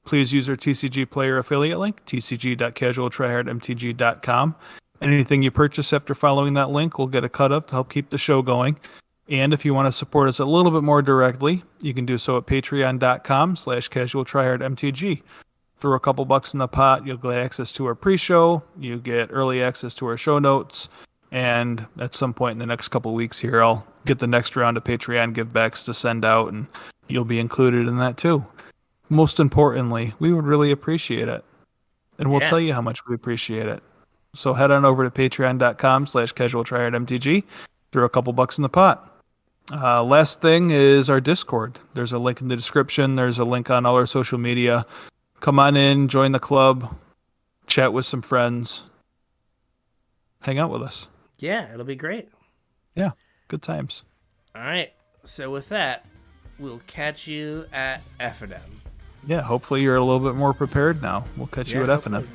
please use our TCG player affiliate link, tcg.casualtryhardmtg.com. Anything you purchase after following that link will get a cut up to help keep the show going. And if you want to support us a little bit more directly, you can do so at patreon.com/casualtryhardmtg. Throw a couple bucks in the pot, you'll get access to our pre-show, you get early access to our show notes, and at some point in the next couple weeks here, I'll get the next round of Patreon givebacks to send out, and you'll be included in that too. Most importantly, we would really appreciate it. And we'll tell you how much we appreciate it. So head on over to patreon.com/casualtryhardmtg. Throw a couple bucks in the pot. Last thing is our Discord. There's a link in the description. There's a link on all our social media. Come on in, join the club, chat with some friends, hang out with us. Yeah, it'll be great. Yeah, good times. All right. So with that, we'll catch you at F&M. Yeah, hopefully you're a little bit more prepared now. We'll catch you at F&M.